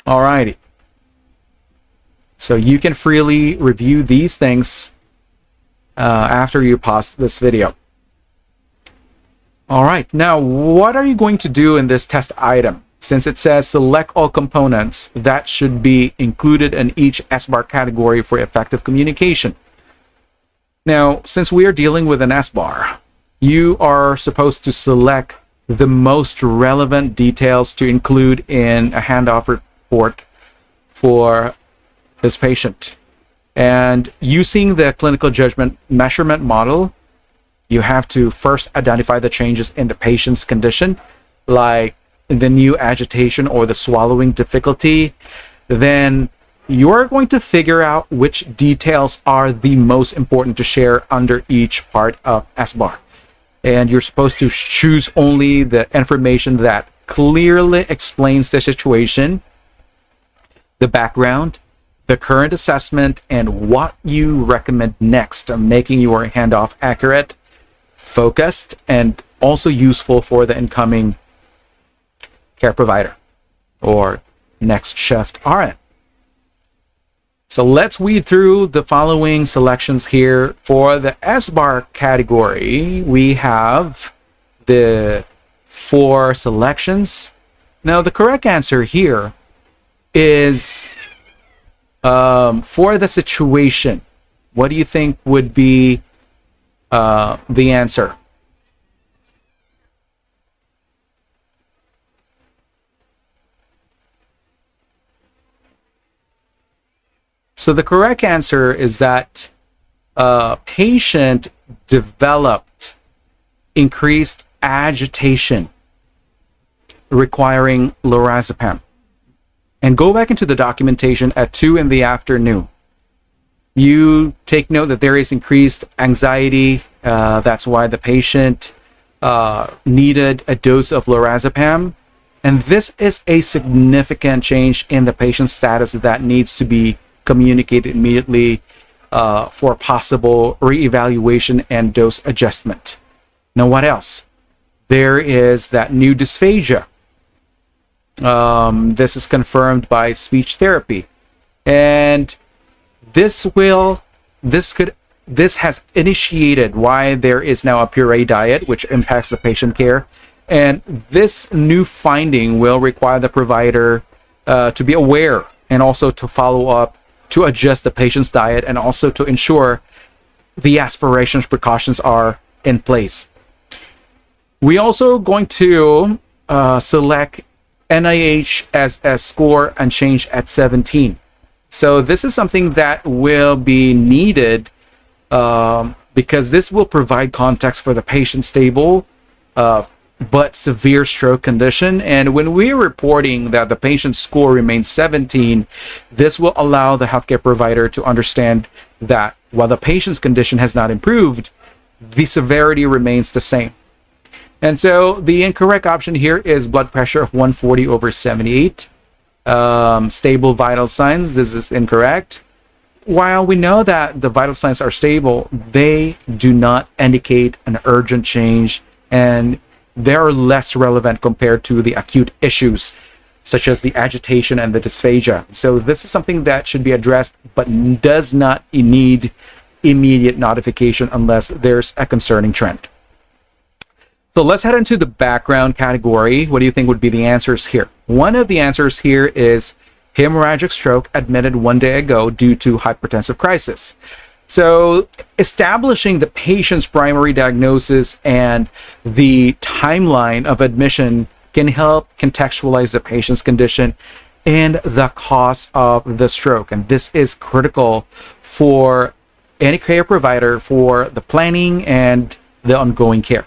[SPEAKER 1] Alrighty. So you can freely review these things after you pause this video. Alright, now what are you going to do in this test item? Since it says select all components that should be included in each SBAR category for effective communication. Now, since we are dealing with an SBAR, you are supposed to select the most relevant details to include in a handoff report for this patient. And using the clinical judgment measurement model, you have to first identify the changes in the patient's condition, like the new agitation or the swallowing difficulty. Then you're going to figure out which details are the most important to share under each part of SBAR. And you're supposed to choose only the information that clearly explains the situation, the background, the current assessment, and what you recommend next, making your handoff accurate, focused, and also useful for the incoming care provider or next shift RN. So let's weed through the following selections here. For the SBAR category, we have the 4 selections. Now, the correct answer here is for the situation. What do you think would be the answer? So the correct answer is that patient developed increased agitation requiring lorazepam. And go back into the documentation at 2 in the afternoon. You take note that there is increased anxiety. That's why the patient needed a dose of lorazepam. And this is a significant change in the patient's status that needs to be communicated immediately for possible reevaluation and dose adjustment. Now, what else? There is that new dysphagia. This is confirmed by speech therapy. And this has initiated why there is now a puree diet, which impacts the patient care. And this new finding will require the provider to be aware and also to follow up, to adjust the patient's diet, and also to ensure the aspiration precautions are in place. We also going to select NIHSS score unchanged at 17. So this is something that will be needed because this will provide context for the patient's stable but severe stroke condition. And when we're reporting that the patient's score remains 17, this will allow the healthcare provider to understand that while the patient's condition has not improved, the severity remains the same. And so the incorrect option here is blood pressure of 140/78. Stable vital signs. This is incorrect. While we know that the vital signs are stable, they do not indicate an urgent change, and they are less relevant compared to the acute issues such as the agitation and the dysphagia. So this is something that should be addressed but does not need immediate notification unless there's a concerning trend. So let's head into the background category. What do you think would be the answers here? One of the answers here is hemorrhagic stroke admitted 1 day ago due to hypertensive crisis. So establishing the patient's primary diagnosis and the timeline of admission can help contextualize the patient's condition and the cause of the stroke. And this is critical for any care provider for the planning and the ongoing care.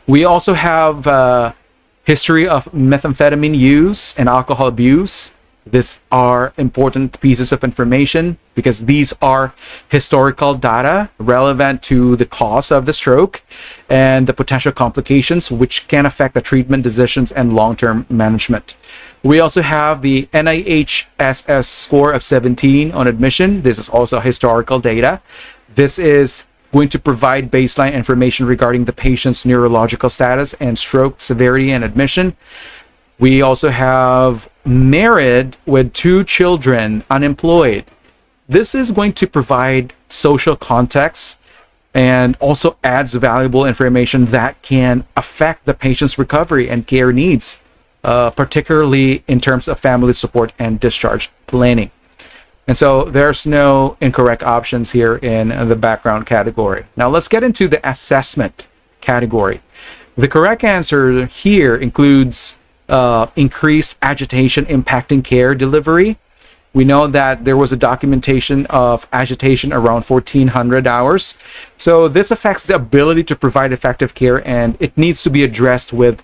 [SPEAKER 1] We also have history of methamphetamine use and alcohol abuse. These are important pieces of information because these are historical data relevant to the cause of the stroke and the potential complications which can affect the treatment decisions and long-term management. We also have the NIHSS score of 17 on admission. This is also historical data. This is going to provide baseline information regarding the patient's neurological status and stroke severity and admission. We also have married with 2 children, unemployed. This is going to provide social context and also adds valuable information that can affect the patient's recovery and care needs, particularly in terms of family support and discharge planning. And so there's no incorrect options here in the background category. Now let's get into the assessment category. The correct answer here includes increased agitation impacting care delivery. We know that there was a documentation of agitation around 1,400 hours. So this affects the ability to provide effective care, and it needs to be addressed with,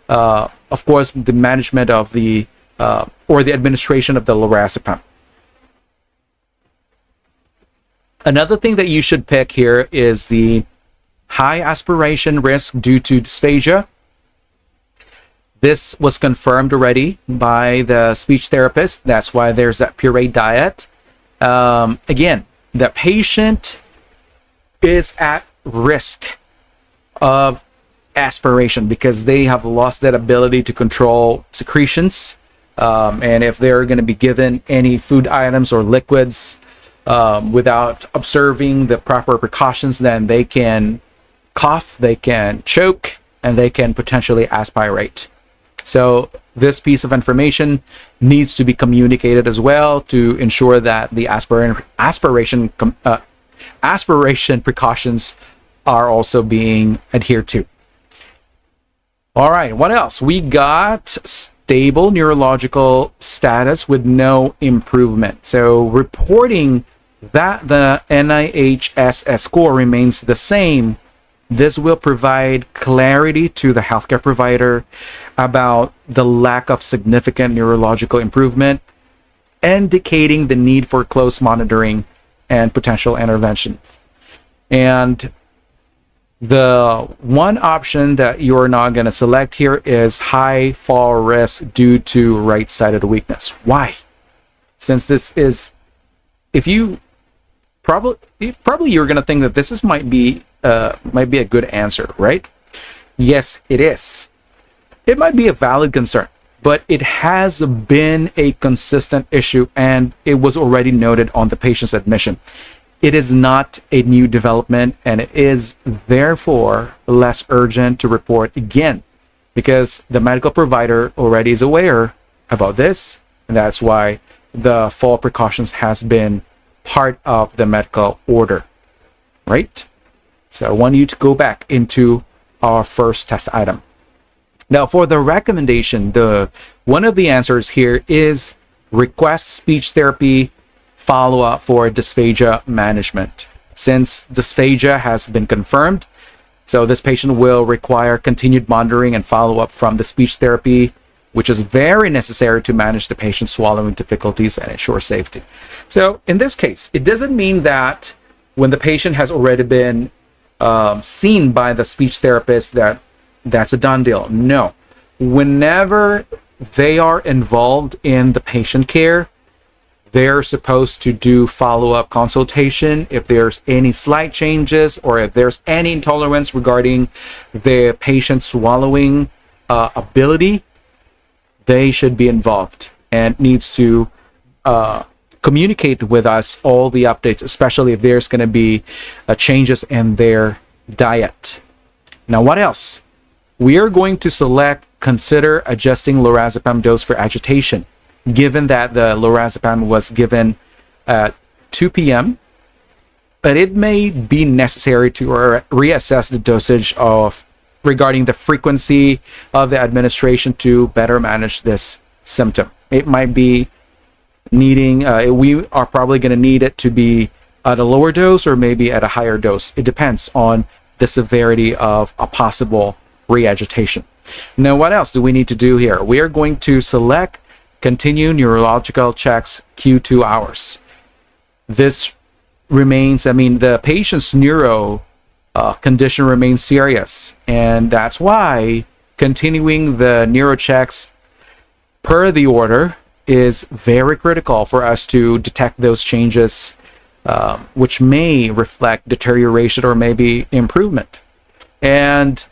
[SPEAKER 1] of course, the management of the or the administration of the lorazepam. Another thing that you should pick here is the high aspiration risk due to dysphagia. This was confirmed already by the speech therapist. That's why there's that puree diet. Again, the patient is at risk of aspiration because they have lost that ability to control secretions. And if they're going to be given any food items or liquids without observing the proper precautions, then they can cough, they can choke, and they can potentially aspirate. So this piece of information needs to be communicated as well to ensure that the aspiration precautions are also being adhered to. All right, what else? We got stable neurological status with no improvement. So reporting that the NIHSS score remains the same, this will provide clarity to the healthcare provider about the lack of significant neurological improvement, indicating the need for close monitoring and potential interventions. And the one option that you're not going to select here is high fall risk due to right-sided weakness. Why? Since this is, if you probably you're going to think that this might be a good answer, right? Yes, it is. It might be a valid concern, but it has been a consistent issue and it was already noted on the patient's admission. It is not a new development and it is therefore less urgent to report again because the medical provider already is aware about this, and that's why the fall precautions has been part of the medical order, right? So I want you to go back into our first test item. Now for the recommendation, one of the answers here is request speech therapy follow-up for dysphagia management. Since dysphagia has been confirmed, so this patient will require continued monitoring and follow-up from the speech therapy, which is very necessary to manage the patient's swallowing difficulties and ensure safety. So in this case, it doesn't mean that when the patient has already been seen by the speech therapist that's a done deal. No. Whenever they are involved in the patient care, they're supposed to do follow-up consultation if there's any slight changes or if there's any intolerance regarding the patient's swallowing ability. They should be involved and needs to communicate with us all the updates, especially if there's going to be changes in their diet. Now, what else? We are going to consider adjusting lorazepam dose for agitation, given that the lorazepam was given at 2 p.m., but it may be necessary to reassess the dosage regarding the frequency of the administration to better manage this symptom. It might be needing, we are probably going to need it to be at a lower dose or maybe at a higher dose. It depends on the severity of a possible reagitation. Now, what else do we need to do here? We are going to select continue neurological checks Q2 hours. This remains, the patient's neuro condition remains serious, and that's why continuing the neuro checks per the order is very critical for us to detect those changes which may reflect deterioration or maybe improvement. And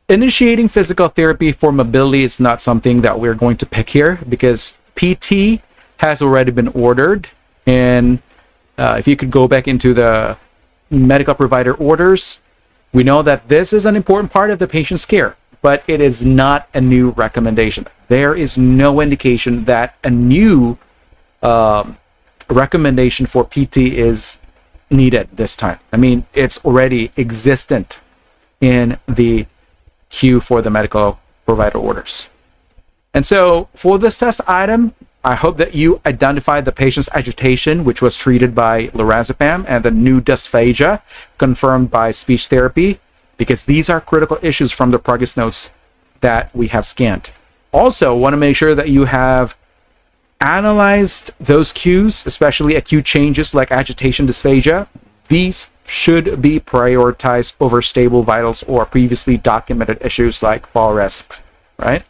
[SPEAKER 1] initiating physical therapy for mobility is not something that we're going to pick here because PT has already been ordered. And if you could go back into the medical provider orders, we know that this is an important part of the patient's care, but it is not a new recommendation. There is no indication that a new recommendation for PT is needed this time. It's already existent in the queue for the medical provider orders. And so for this test item, I hope that you identified the patient's agitation, which was treated by lorazepam, and the new dysphagia confirmed by speech therapy, because these are critical issues from the progress notes that we have scanned. Also, want to make sure that you have analyzed those cues, especially acute changes like agitation, dysphagia. These should be prioritized over stable vitals or previously documented issues like fall risks, right?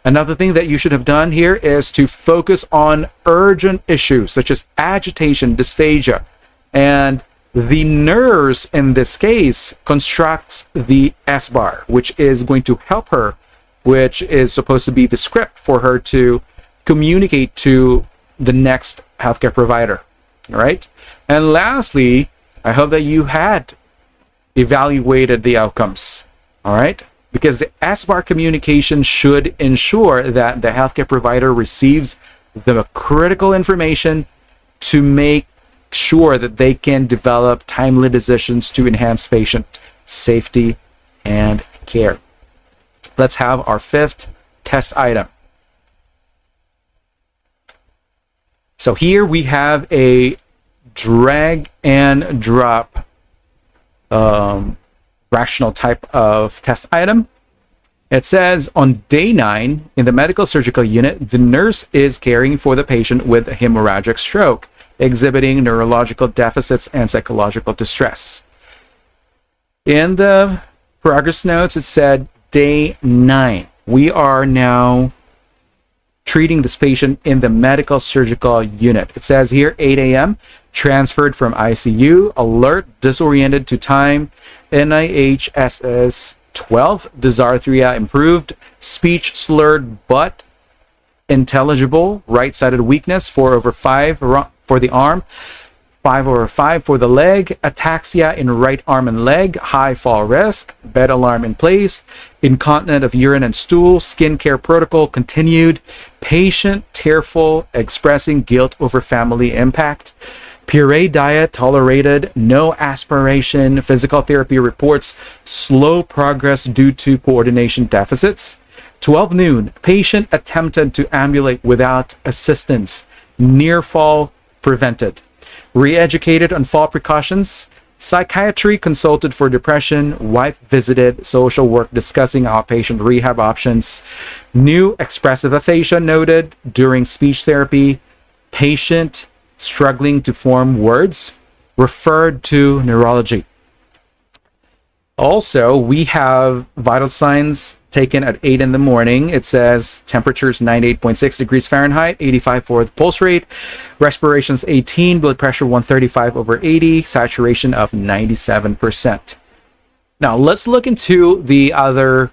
[SPEAKER 1] Another thing that you should have done here is to focus on urgent issues such as agitation, dysphagia, and the nurse in this case constructs the SBAR, which is going to help her, which is supposed to be the script for her to communicate to the next healthcare provider, all right? And lastly, I hope that you had evaluated the outcomes, all right? Because the SBAR communication should ensure that the healthcare provider receives the critical information to make sure that they can develop timely decisions to enhance patient safety and care. Let's have our fifth test item. So here we have a drag and drop rational type of test item. It says on day 9 in the medical surgical unit, the nurse is caring for the patient with a hemorrhagic stroke, exhibiting neurological deficits and psychological distress. In the progress notes, it said day 9. We are now treating this patient in the medical surgical unit. It says here 8 a.m. transferred from ICU, alert, disoriented to time, NIHSS 12, dysarthria improved, speech slurred but intelligible, right-sided weakness, 4/5 for the arm, 5/5 for the leg, ataxia in right arm and leg, high fall risk, bed alarm in place, incontinent of urine and stool, skincare protocol continued, patient tearful, expressing guilt over family impact, puree diet tolerated, no aspiration, physical therapy reports slow progress due to coordination deficits. 12 noon, patient attempted to ambulate without assistance, near fall prevented. Re-educated on fall precautions, psychiatry consulted for depression, wife visited, social work discussing outpatient rehab options, new expressive aphasia noted during speech therapy, patient struggling to form words, referred to neurology. Also, we have vital signs taken at 8 in the morning. It says temperatures 98.6 degrees Fahrenheit, 85 for the pulse rate, respirations 18, blood pressure 135/80, saturation of 97%. Now, let's look into the other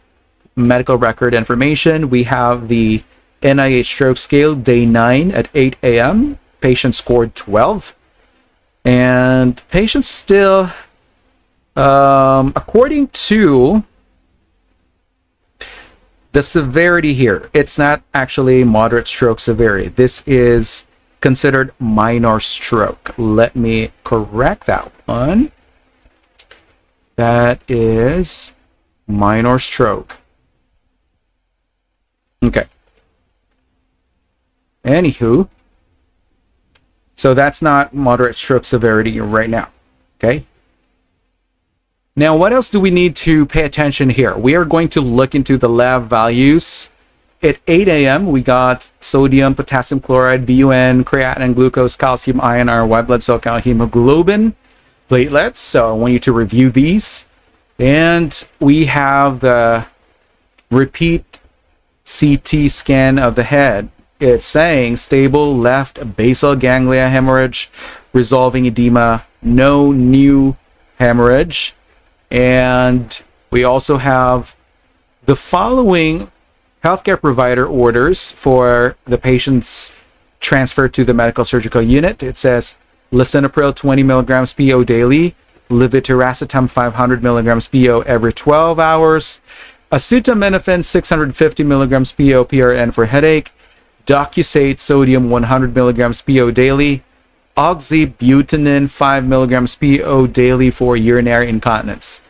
[SPEAKER 1] medical record information. We have the NIH stroke scale, day 9 at 8 a.m. Patient scored 12. And patient still, according to the severity here, it's not actually moderate stroke severity. This is considered minor stroke. Let me correct that one. That is minor stroke. Okay. Anywho, so that's not moderate stroke severity right now. Okay. Now, what else do we need to pay attention here? We are going to look into the lab values. At 8 a.m., we got sodium, potassium chloride, BUN, creatinine, glucose, calcium, iron, our white blood cell count, hemoglobin, platelets. So I want you to review these. And we have the repeat CT scan of the head. It's saying stable left basal ganglia hemorrhage, resolving edema, no new hemorrhage. And we also have the following healthcare provider orders for the patient's transfer to the medical surgical unit. It says lisinopril 20 milligrams PO daily, levetiracetam 500 milligrams PO every 12 hours, acetaminophen 650 milligrams PO PRN for headache, docusate sodium 100 milligrams PO daily, oxybutynin 5 milligrams PO daily for urinary incontinence.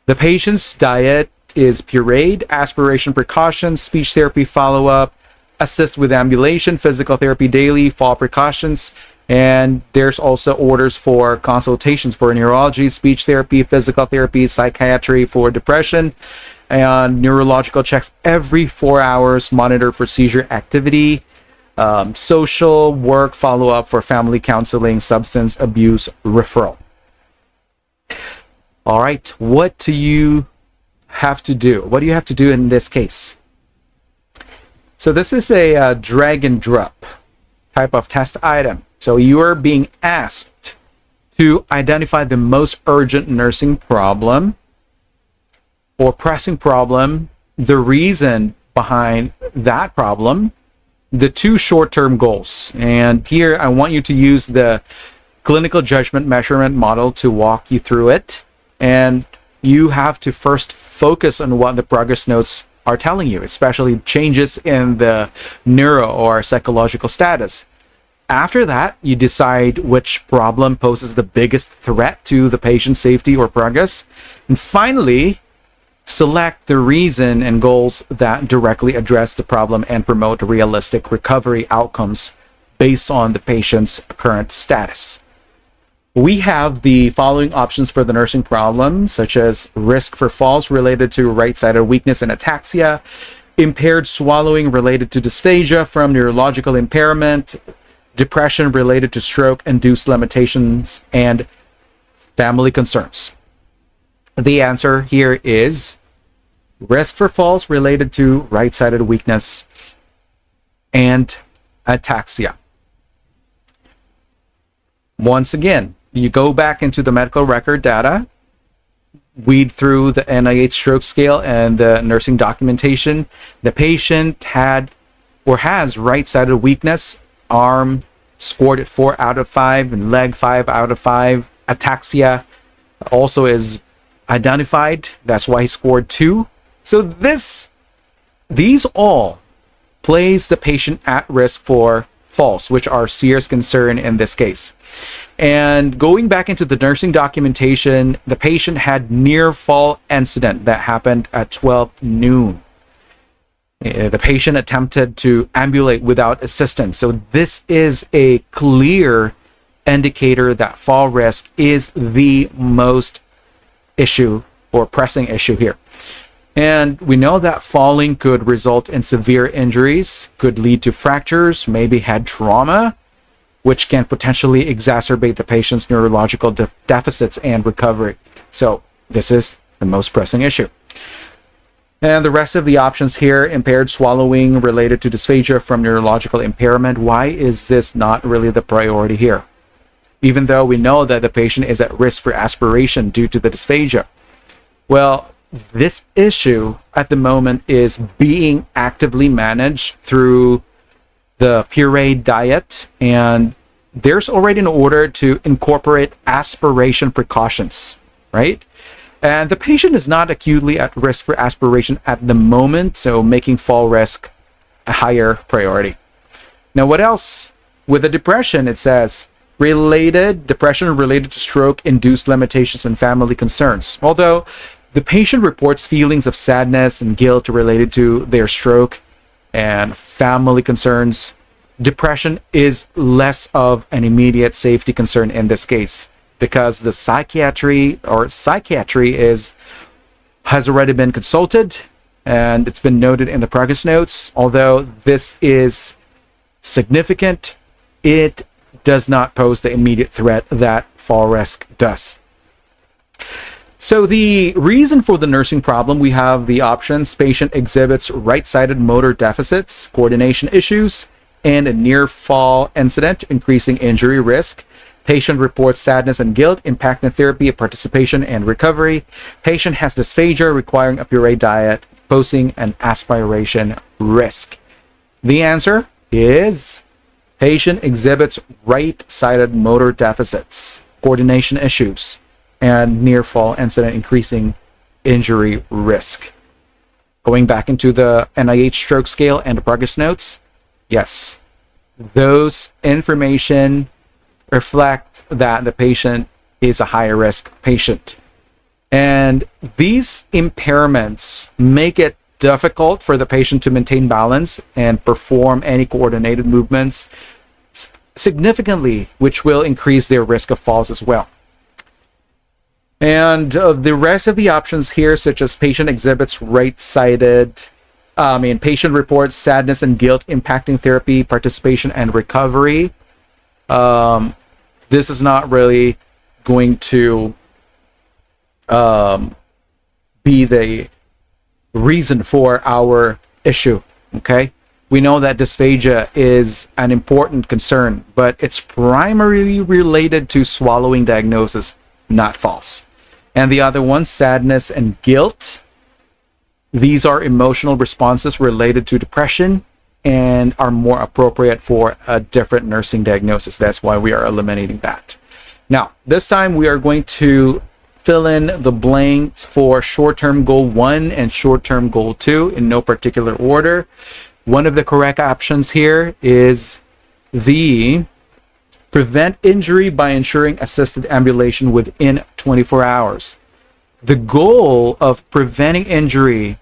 [SPEAKER 1] The patient's diet is pureed, aspiration precautions, speech therapy follow-up, assist with ambulation, physical therapy daily, fall precautions, and there's also orders for consultations for neurology, speech therapy, physical therapy, psychiatry for depression, and neurological checks every 4 hours, monitor for seizure activity, social work follow-up for family counseling, substance abuse referral. All right, what do you have to do? What do you have to do in this case? So this is a drag and drop type of test item. So you are being asked to identify the most urgent nursing problem or pressing problem, the reason behind that problem, the two short-term goals. And here I want you to use the clinical judgment measurement model to walk you through it. And you have to first focus on what the progress notes are telling you, especially changes in the neuro or psychological status. After that, you decide which problem poses the biggest threat to the patient's safety or progress. And finally, select the reason and goals that directly address the problem and promote realistic recovery outcomes based on the patient's current status. We have the following options for the nursing problem, such as risk for falls related to right-sided weakness and ataxia, impaired swallowing related to dysphagia from neurological impairment, depression related to stroke-induced limitations, and family concerns. The answer here is risk for falls related to right-sided weakness and ataxia. Once again, you go back into the medical record data, weed through the NIH stroke scale and the nursing documentation. The patient had or has right-sided weakness, arm scored at 4 out of 5 and leg 5 out of 5. Ataxia also is identified. That's why he scored 2. So these all place the patient at risk for falls, which are serious concern in this case. And going back into the nursing documentation, the patient had near fall incident that happened at 12 noon. The patient attempted to ambulate without assistance. So this is a clear indicator that fall risk is the most issue or pressing issue here. And we know that falling could result in severe injuries, could lead to fractures, maybe head trauma, which can potentially exacerbate the patient's neurological deficits and recovery. So this is the most pressing issue. And the rest of the options here, impaired swallowing related to dysphagia from neurological impairment. Why is this not really the priority here? Even though we know that the patient is at risk for aspiration due to the dysphagia. Well, this issue at the moment is being actively managed through the pureed diet, and there's already an order to incorporate aspiration precautions, right? And the patient is not acutely at risk for aspiration at the moment, so making fall risk a higher priority. Now, what else? With the depression, it says depression related to stroke-induced limitations and family concerns. Although the patient reports feelings of sadness and guilt related to their stroke and family concerns, depression is less of an immediate safety concern in this case, because the psychiatry has already been consulted and it's been noted in the progress notes. Although this is significant, it does not pose the immediate threat that fall risk does. So the reason for the nursing problem, we have the options: patient exhibits right-sided motor deficits, coordination issues, and a near fall incident, increasing injury risk. Patient reports sadness and guilt, impacting therapy, participation, and recovery. Patient has dysphagia requiring a pureed diet, posing an aspiration risk. The answer is patient exhibits right-sided motor deficits, coordination issues, and near fall incident, increasing injury risk. Going back into the NIH stroke scale and the progress notes, yes, those information reflect that the patient is a higher risk patient. And these impairments make it difficult for the patient to maintain balance and perform any coordinated movements significantly, which will increase their risk of falls as well. And the rest of the options here, such as patient exhibits patient reports sadness and guilt impacting therapy, participation, and recovery. This is not really going to be the reason for our issue, okay? We know that dysphagia is an important concern, but it's primarily related to swallowing diagnosis, not falls. And the other one, sadness and guilt. These are emotional responses related to depression and are more appropriate for a different nursing diagnosis. That's why we are eliminating that. Now, this time we are going to fill in the blanks for short-term goal 1 and short-term goal 2 in no particular order. One of the correct options here is the prevent injury by ensuring assisted ambulation within 24 hours. The goal of preventing injury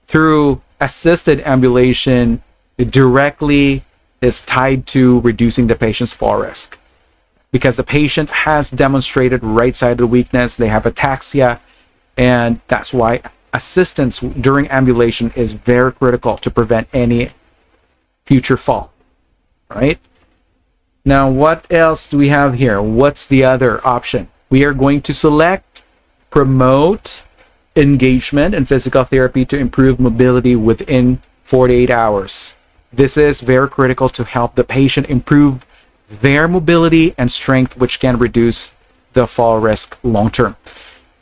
[SPEAKER 1] through assisted ambulation directly is tied to reducing the patient's fall risk. because the patient has demonstrated right-sided weakness, they have ataxia, and that's why assistance during ambulation is very critical to prevent any future fall, right? Now, what else do we have here? What's the other option? We are going to select promote engagement in physical therapy to improve mobility within 48 hours. This is very critical to help the patient improve their mobility and strength, which can reduce the fall risk long term.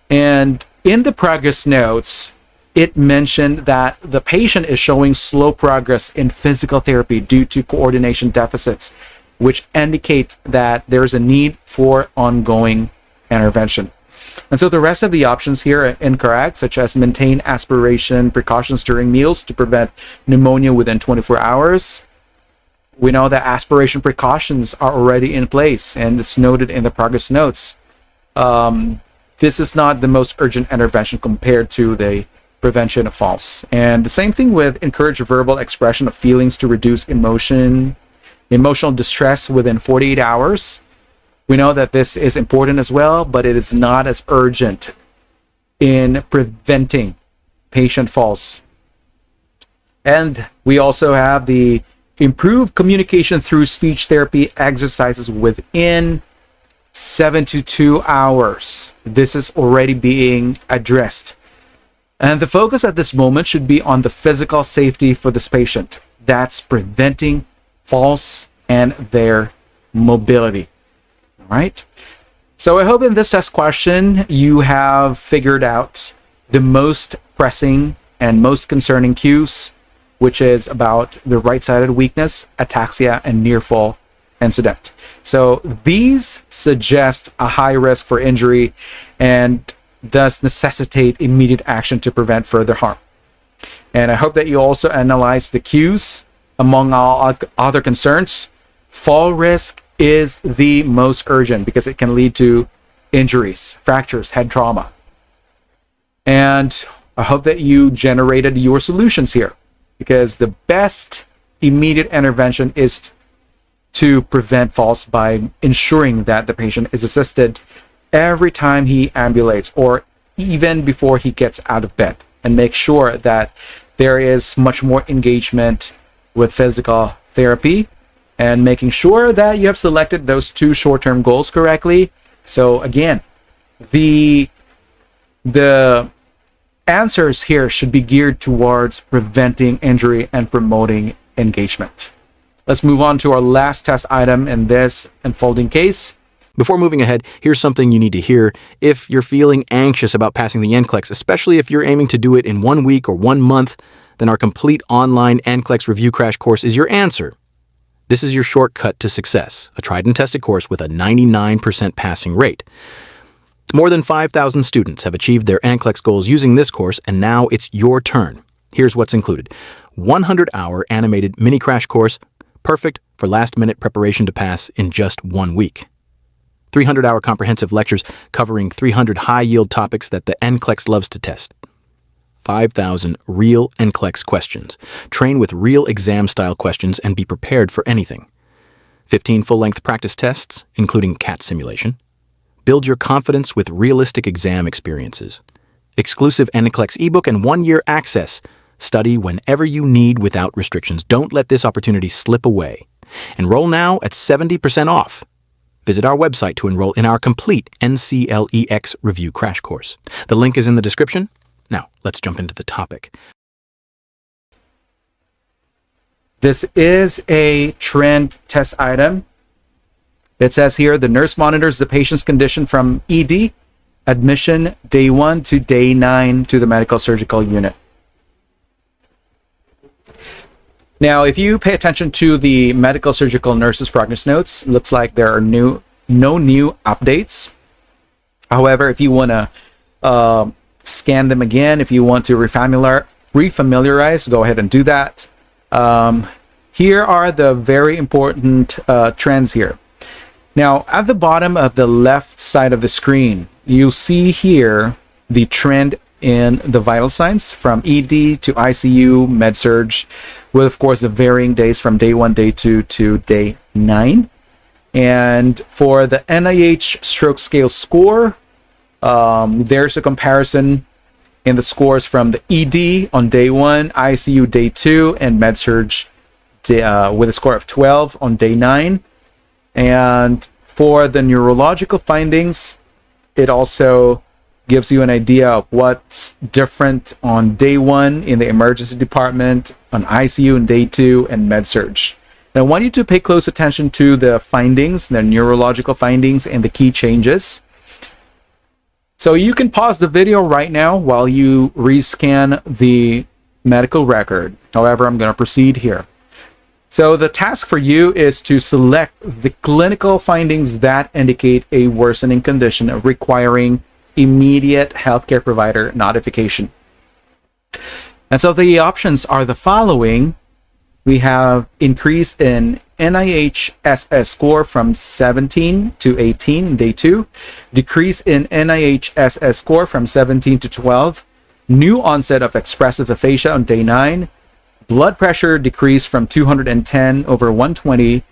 [SPEAKER 1] And in the progress notes, it mentioned that the patient is showing slow progress in physical therapy due to coordination deficits, which indicates that there's a need for ongoing intervention. And so the rest of the options here are incorrect, such as maintain aspiration precautions during meals to prevent pneumonia within 24 hours. We know that aspiration precautions are already in place, and it's noted in the progress notes. This is not the most urgent intervention compared to the prevention of falls. And the same thing with encourage verbal expression of feelings to reduce emotional distress within 48 hours. We know that this is important as well, but it is not as urgent in preventing patient falls. And we also have the improve communication through speech therapy exercises within 72 hours. This is already being addressed. And the focus at this moment should be on the physical safety for this patient. That's preventing falls and their mobility. All right. So I hope in this test question you have figured out the most pressing and most concerning cues, which is about the right-sided weakness, ataxia, and near fall incident. So these suggest a high risk for injury and thus necessitate immediate action to prevent further harm. And I hope that you also analyze the cues among all other concerns. Fall risk is the most urgent because it can lead to injuries, fractures, head trauma. And I hope that you generated your solutions here, because the best immediate intervention is to prevent falls by ensuring that the patient is assisted every time he ambulates or even before he gets out of bed, and make sure that there is much more engagement with physical therapy, and making sure that you have selected those two short-term goals correctly. So again, the answers here should be geared towards preventing injury and promoting engagement. Let's move on to our last test item in this unfolding case.
[SPEAKER 2] Before moving ahead, here's something you need to hear. If you're feeling anxious about passing the NCLEX, especially if you're aiming to do it in 1 week or 1 month, then our complete online NCLEX review crash course is your answer. This is your shortcut to success, a tried and tested course with a 99% passing rate. More than 5,000 students have achieved their NCLEX goals using this course, and now it's your turn. Here's what's included. 100-hour animated mini crash course, perfect for last-minute preparation to pass in just 1 week. 300-hour comprehensive lectures covering 300 high-yield topics that the NCLEX loves to test. 5,000 real NCLEX questions. Train with real exam-style questions and be prepared for anything. 15 full-length practice tests, including CAT simulation. Build your confidence with realistic exam experiences. Exclusive NCLEX ebook and 1-year access. Study whenever you need without restrictions. Don't let this opportunity slip away. Enroll now at 70% off. Visit our website to enroll in our complete NCLEX review crash course. The link is in the description. Now, let's jump into the topic.
[SPEAKER 1] This is a trend test item. It says here, the nurse monitors the patient's condition from ED, admission day 1 to day 9 to the medical surgical unit. Now, if you pay attention to the medical surgical nurses progress notes, looks like there are no new updates. However, if you want to scan them again, if you want to refamiliarize, go ahead and do that. Here are the very important trends here. Now, at the bottom of the left side of the screen, you see here the trend in the vital signs from ED to ICU, med-surg, with, of course, the varying days from day 1, day 2 to day 9. And for the NIH stroke scale score, there's a comparison in the scores from the ED on day 1, ICU day 2, and MedSurg with a score of 12 on day 9. And for the neurological findings, it also gives you an idea of what's different on day 1 in the emergency department, on ICU in day 2, and MedSurg. And I want you to pay close attention to the findings, the neurological findings, and the key changes. So you can pause the video right now while you rescan the medical record. However, I'm going to proceed here. So the task for you is to select the clinical findings that indicate a worsening condition requiring immediate healthcare provider notification. And so the options are the following. We have increase in NIH-SS score from 17 to 18, day 2. Decrease in NIH-SS score from 17 to 12. New onset of expressive aphasia on day 9. Blood pressure decreased from 210 over 120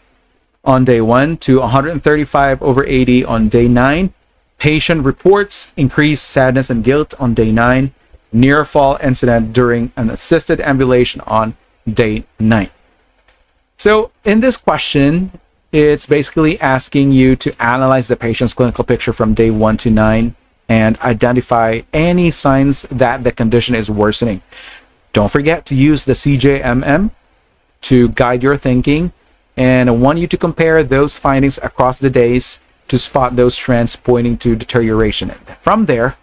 [SPEAKER 1] on day 1 to 135 over 80 on day 9. Patient reports increased sadness and guilt on day 9. Near fall incident during an assisted ambulation on day 9. So in this question, it's basically asking you to analyze the patient's clinical picture from day 1 to 9 and identify any signs that the condition is worsening. Don't forget to use the CJMM to guide your thinking, and I want you to compare those findings across the days to spot those trends pointing to deterioration. From there,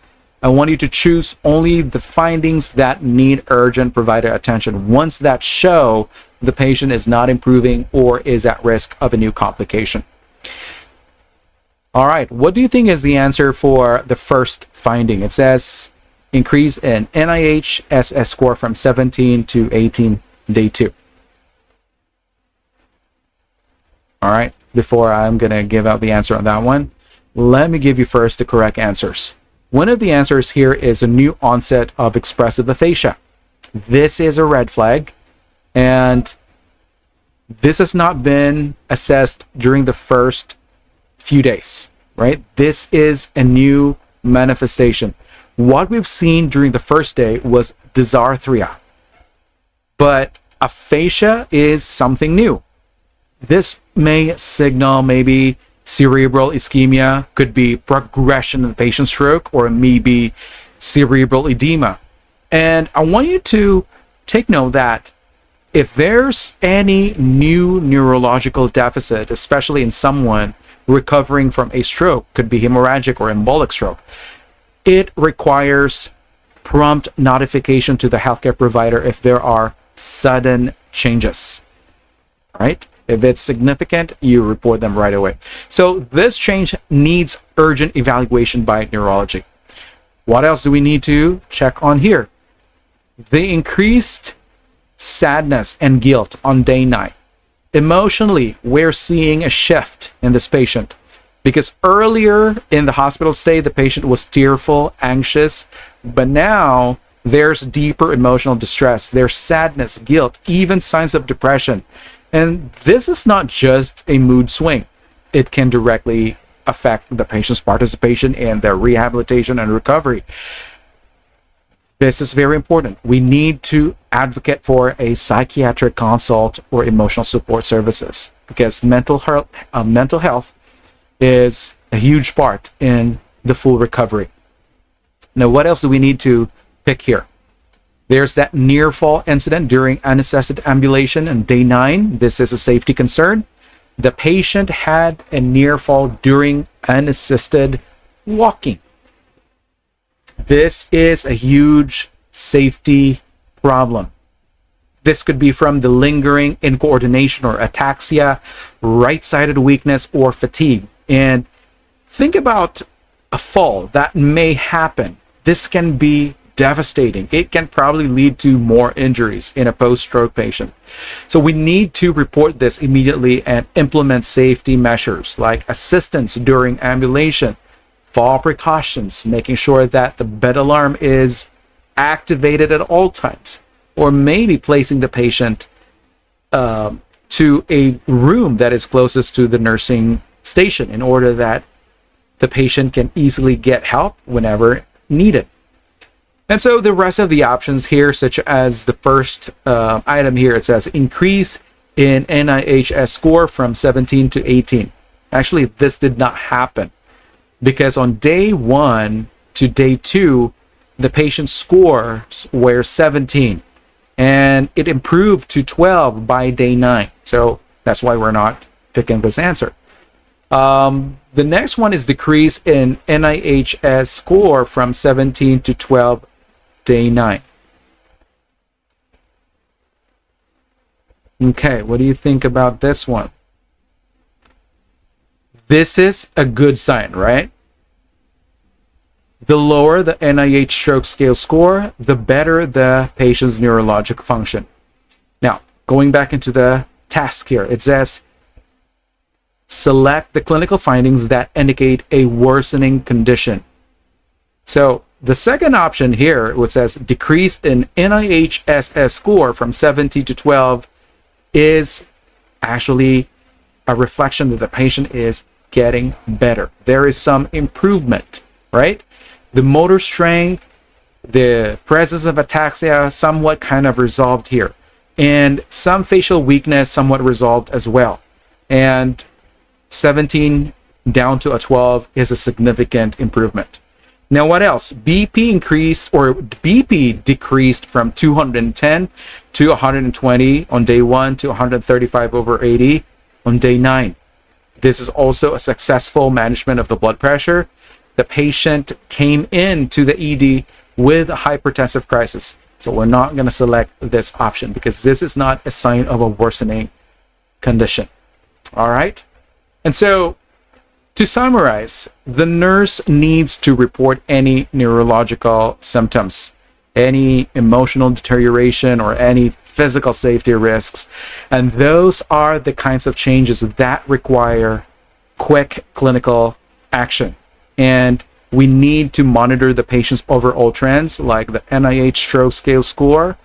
[SPEAKER 1] I want you to choose only the findings that need urgent provider attention, ones that show the patient is not improving or is at risk of a new complication. All right, what do you think is the answer for the first finding? It says increase in NIH-SS score from 17 to 18, day 2. All right, before I'm going to give out the answer on that one, let me give you first the correct answers. One of the answers here is a new onset of expressive aphasia. This is a red flag, and this has not been assessed during the first few days, right? This is a new manifestation. What we've seen during the first day was dysarthria, but aphasia is something new. This may signal maybe cerebral ischemia, could be progression of the patient's stroke, or maybe cerebral edema. And I want you to take note that if there's any new neurological deficit, especially in someone recovering from a stroke, could be hemorrhagic or embolic stroke, it requires prompt notification to the healthcare provider if there are sudden changes, right? If it's significant, you report them right away. So this change needs urgent evaluation by neurology. What else do we need to check on here? The increased sadness and guilt on day 9. Emotionally, we're seeing a shift in this patient because earlier in the hospital stay, the patient was tearful, anxious, but now there's deeper emotional distress. There's sadness, guilt, even signs of depression. And this is not just a mood swing. It can directly affect the patient's participation in their rehabilitation and recovery. This is very important. We need to advocate for a psychiatric consult or emotional support services because mental health is a huge part in the full recovery. Now, what else do we need to pick here? There's that near fall incident during unassisted ambulation on day 9. This is a safety concern. The patient had a near fall during unassisted walking. This is a huge safety problem. This could be from the lingering incoordination or ataxia, right-sided weakness, or fatigue. And think about a fall that may happen. This can be devastating. It can probably lead to more injuries in a post-stroke patient. So we need to report this immediately and implement safety measures like assistance during ambulation, fall precautions, making sure that the bed alarm is activated at all times, or maybe placing the patient to a room that is closest to the nursing station in order that the patient can easily get help whenever needed. And so the rest of the options here, such as the first item here, it says increase in NIHS score from 17 to 18. Actually, this did not happen because on day 1 to day 2, the patient's scores were 17 and it improved to 12 by day 9. So that's why we're not picking this answer. The next one is decrease in NIHS score from 17 to 12 day 9. Okay, what do you think about this one? This is a good sign, right? The lower the NIH stroke scale score, the better the patient's neurologic function. Now, going back into the task here, it says select the clinical findings that indicate a worsening condition. So the second option here, which says decrease in NIHSS score from 70 to 12, is actually a reflection that the patient is getting better. There is some improvement, right? The motor strength, the presence of ataxia somewhat kind of resolved here, and some facial weakness somewhat resolved as well. And 17 down to a 12 is a significant improvement. Now, what else? BP increased, or BP decreased from 210 to 120 on day 1 to 135 over 80 on day 9. This is also a successful management of the blood pressure. The patient came into the ED with a hypertensive crisis. So we're not going to select this option because this is not a sign of a worsening condition. All right. And so to summarize, the nurse needs to report any neurological symptoms, any emotional deterioration, or any physical safety risks. And those are the kinds of changes that require quick clinical action. And we need to monitor the patient's overall trends, like the NIH stroke scale score,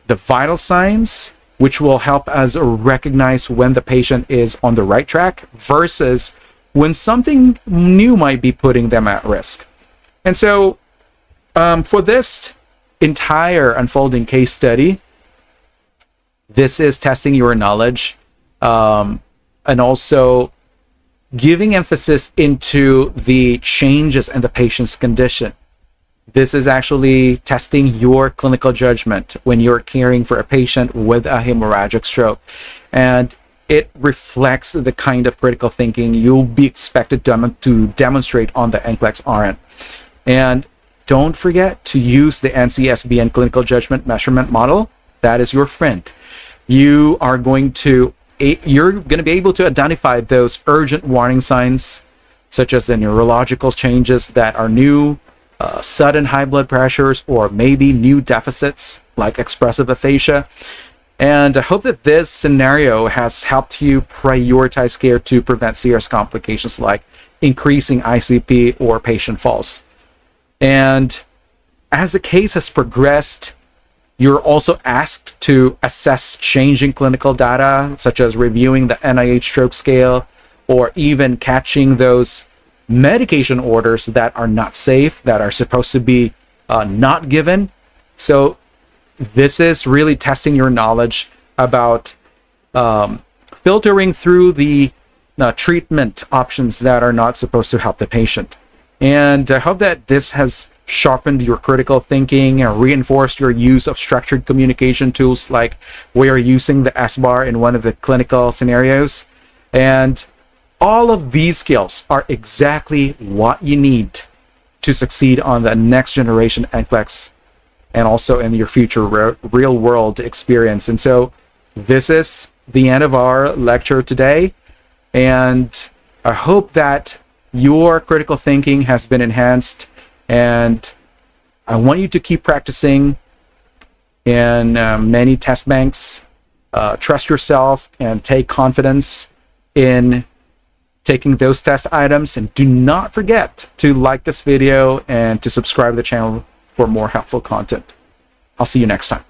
[SPEAKER 1] the vital signs, which will help us recognize when the patient is on the right track versus when something new might be putting them at risk. And so for this entire unfolding case study, this is testing your knowledge and also giving emphasis into the changes in the patient's condition. This is actually testing your clinical judgment when you're caring for a patient with a hemorrhagic stroke. And it reflects the kind of critical thinking you'll be expected to demonstrate on the NCLEX-RN. And don't forget to use the NC-SBN clinical judgment measurement model. That is your friend. You're going to be able to identify those urgent warning signs, such as the neurological changes that are new, sudden high blood pressures, or maybe new deficits like expressive aphasia. And I hope that this scenario has helped you prioritize care to prevent serious complications like increasing ICP or patient falls. And as the case has progressed, you're also asked to assess changing clinical data, such as reviewing the NIH stroke scale, or even catching those medication orders that are not safe, that are supposed to be not given. So this is really testing your knowledge about filtering through the treatment options that are not supposed to help the patient. And I hope that this has sharpened your critical thinking and reinforced your use of structured communication tools, like we are using the SBAR in one of the clinical scenarios. And all of these skills are exactly what you need to succeed on the next generation NCLEX and also in your future real world experience. And so this is the end of our lecture today. And I hope that your critical thinking has been enhanced, and I want you to keep practicing in many test banks. Trust yourself and take confidence in taking those test items, and do not forget to like this video and to subscribe to the channel for more helpful content. I'll see you next time.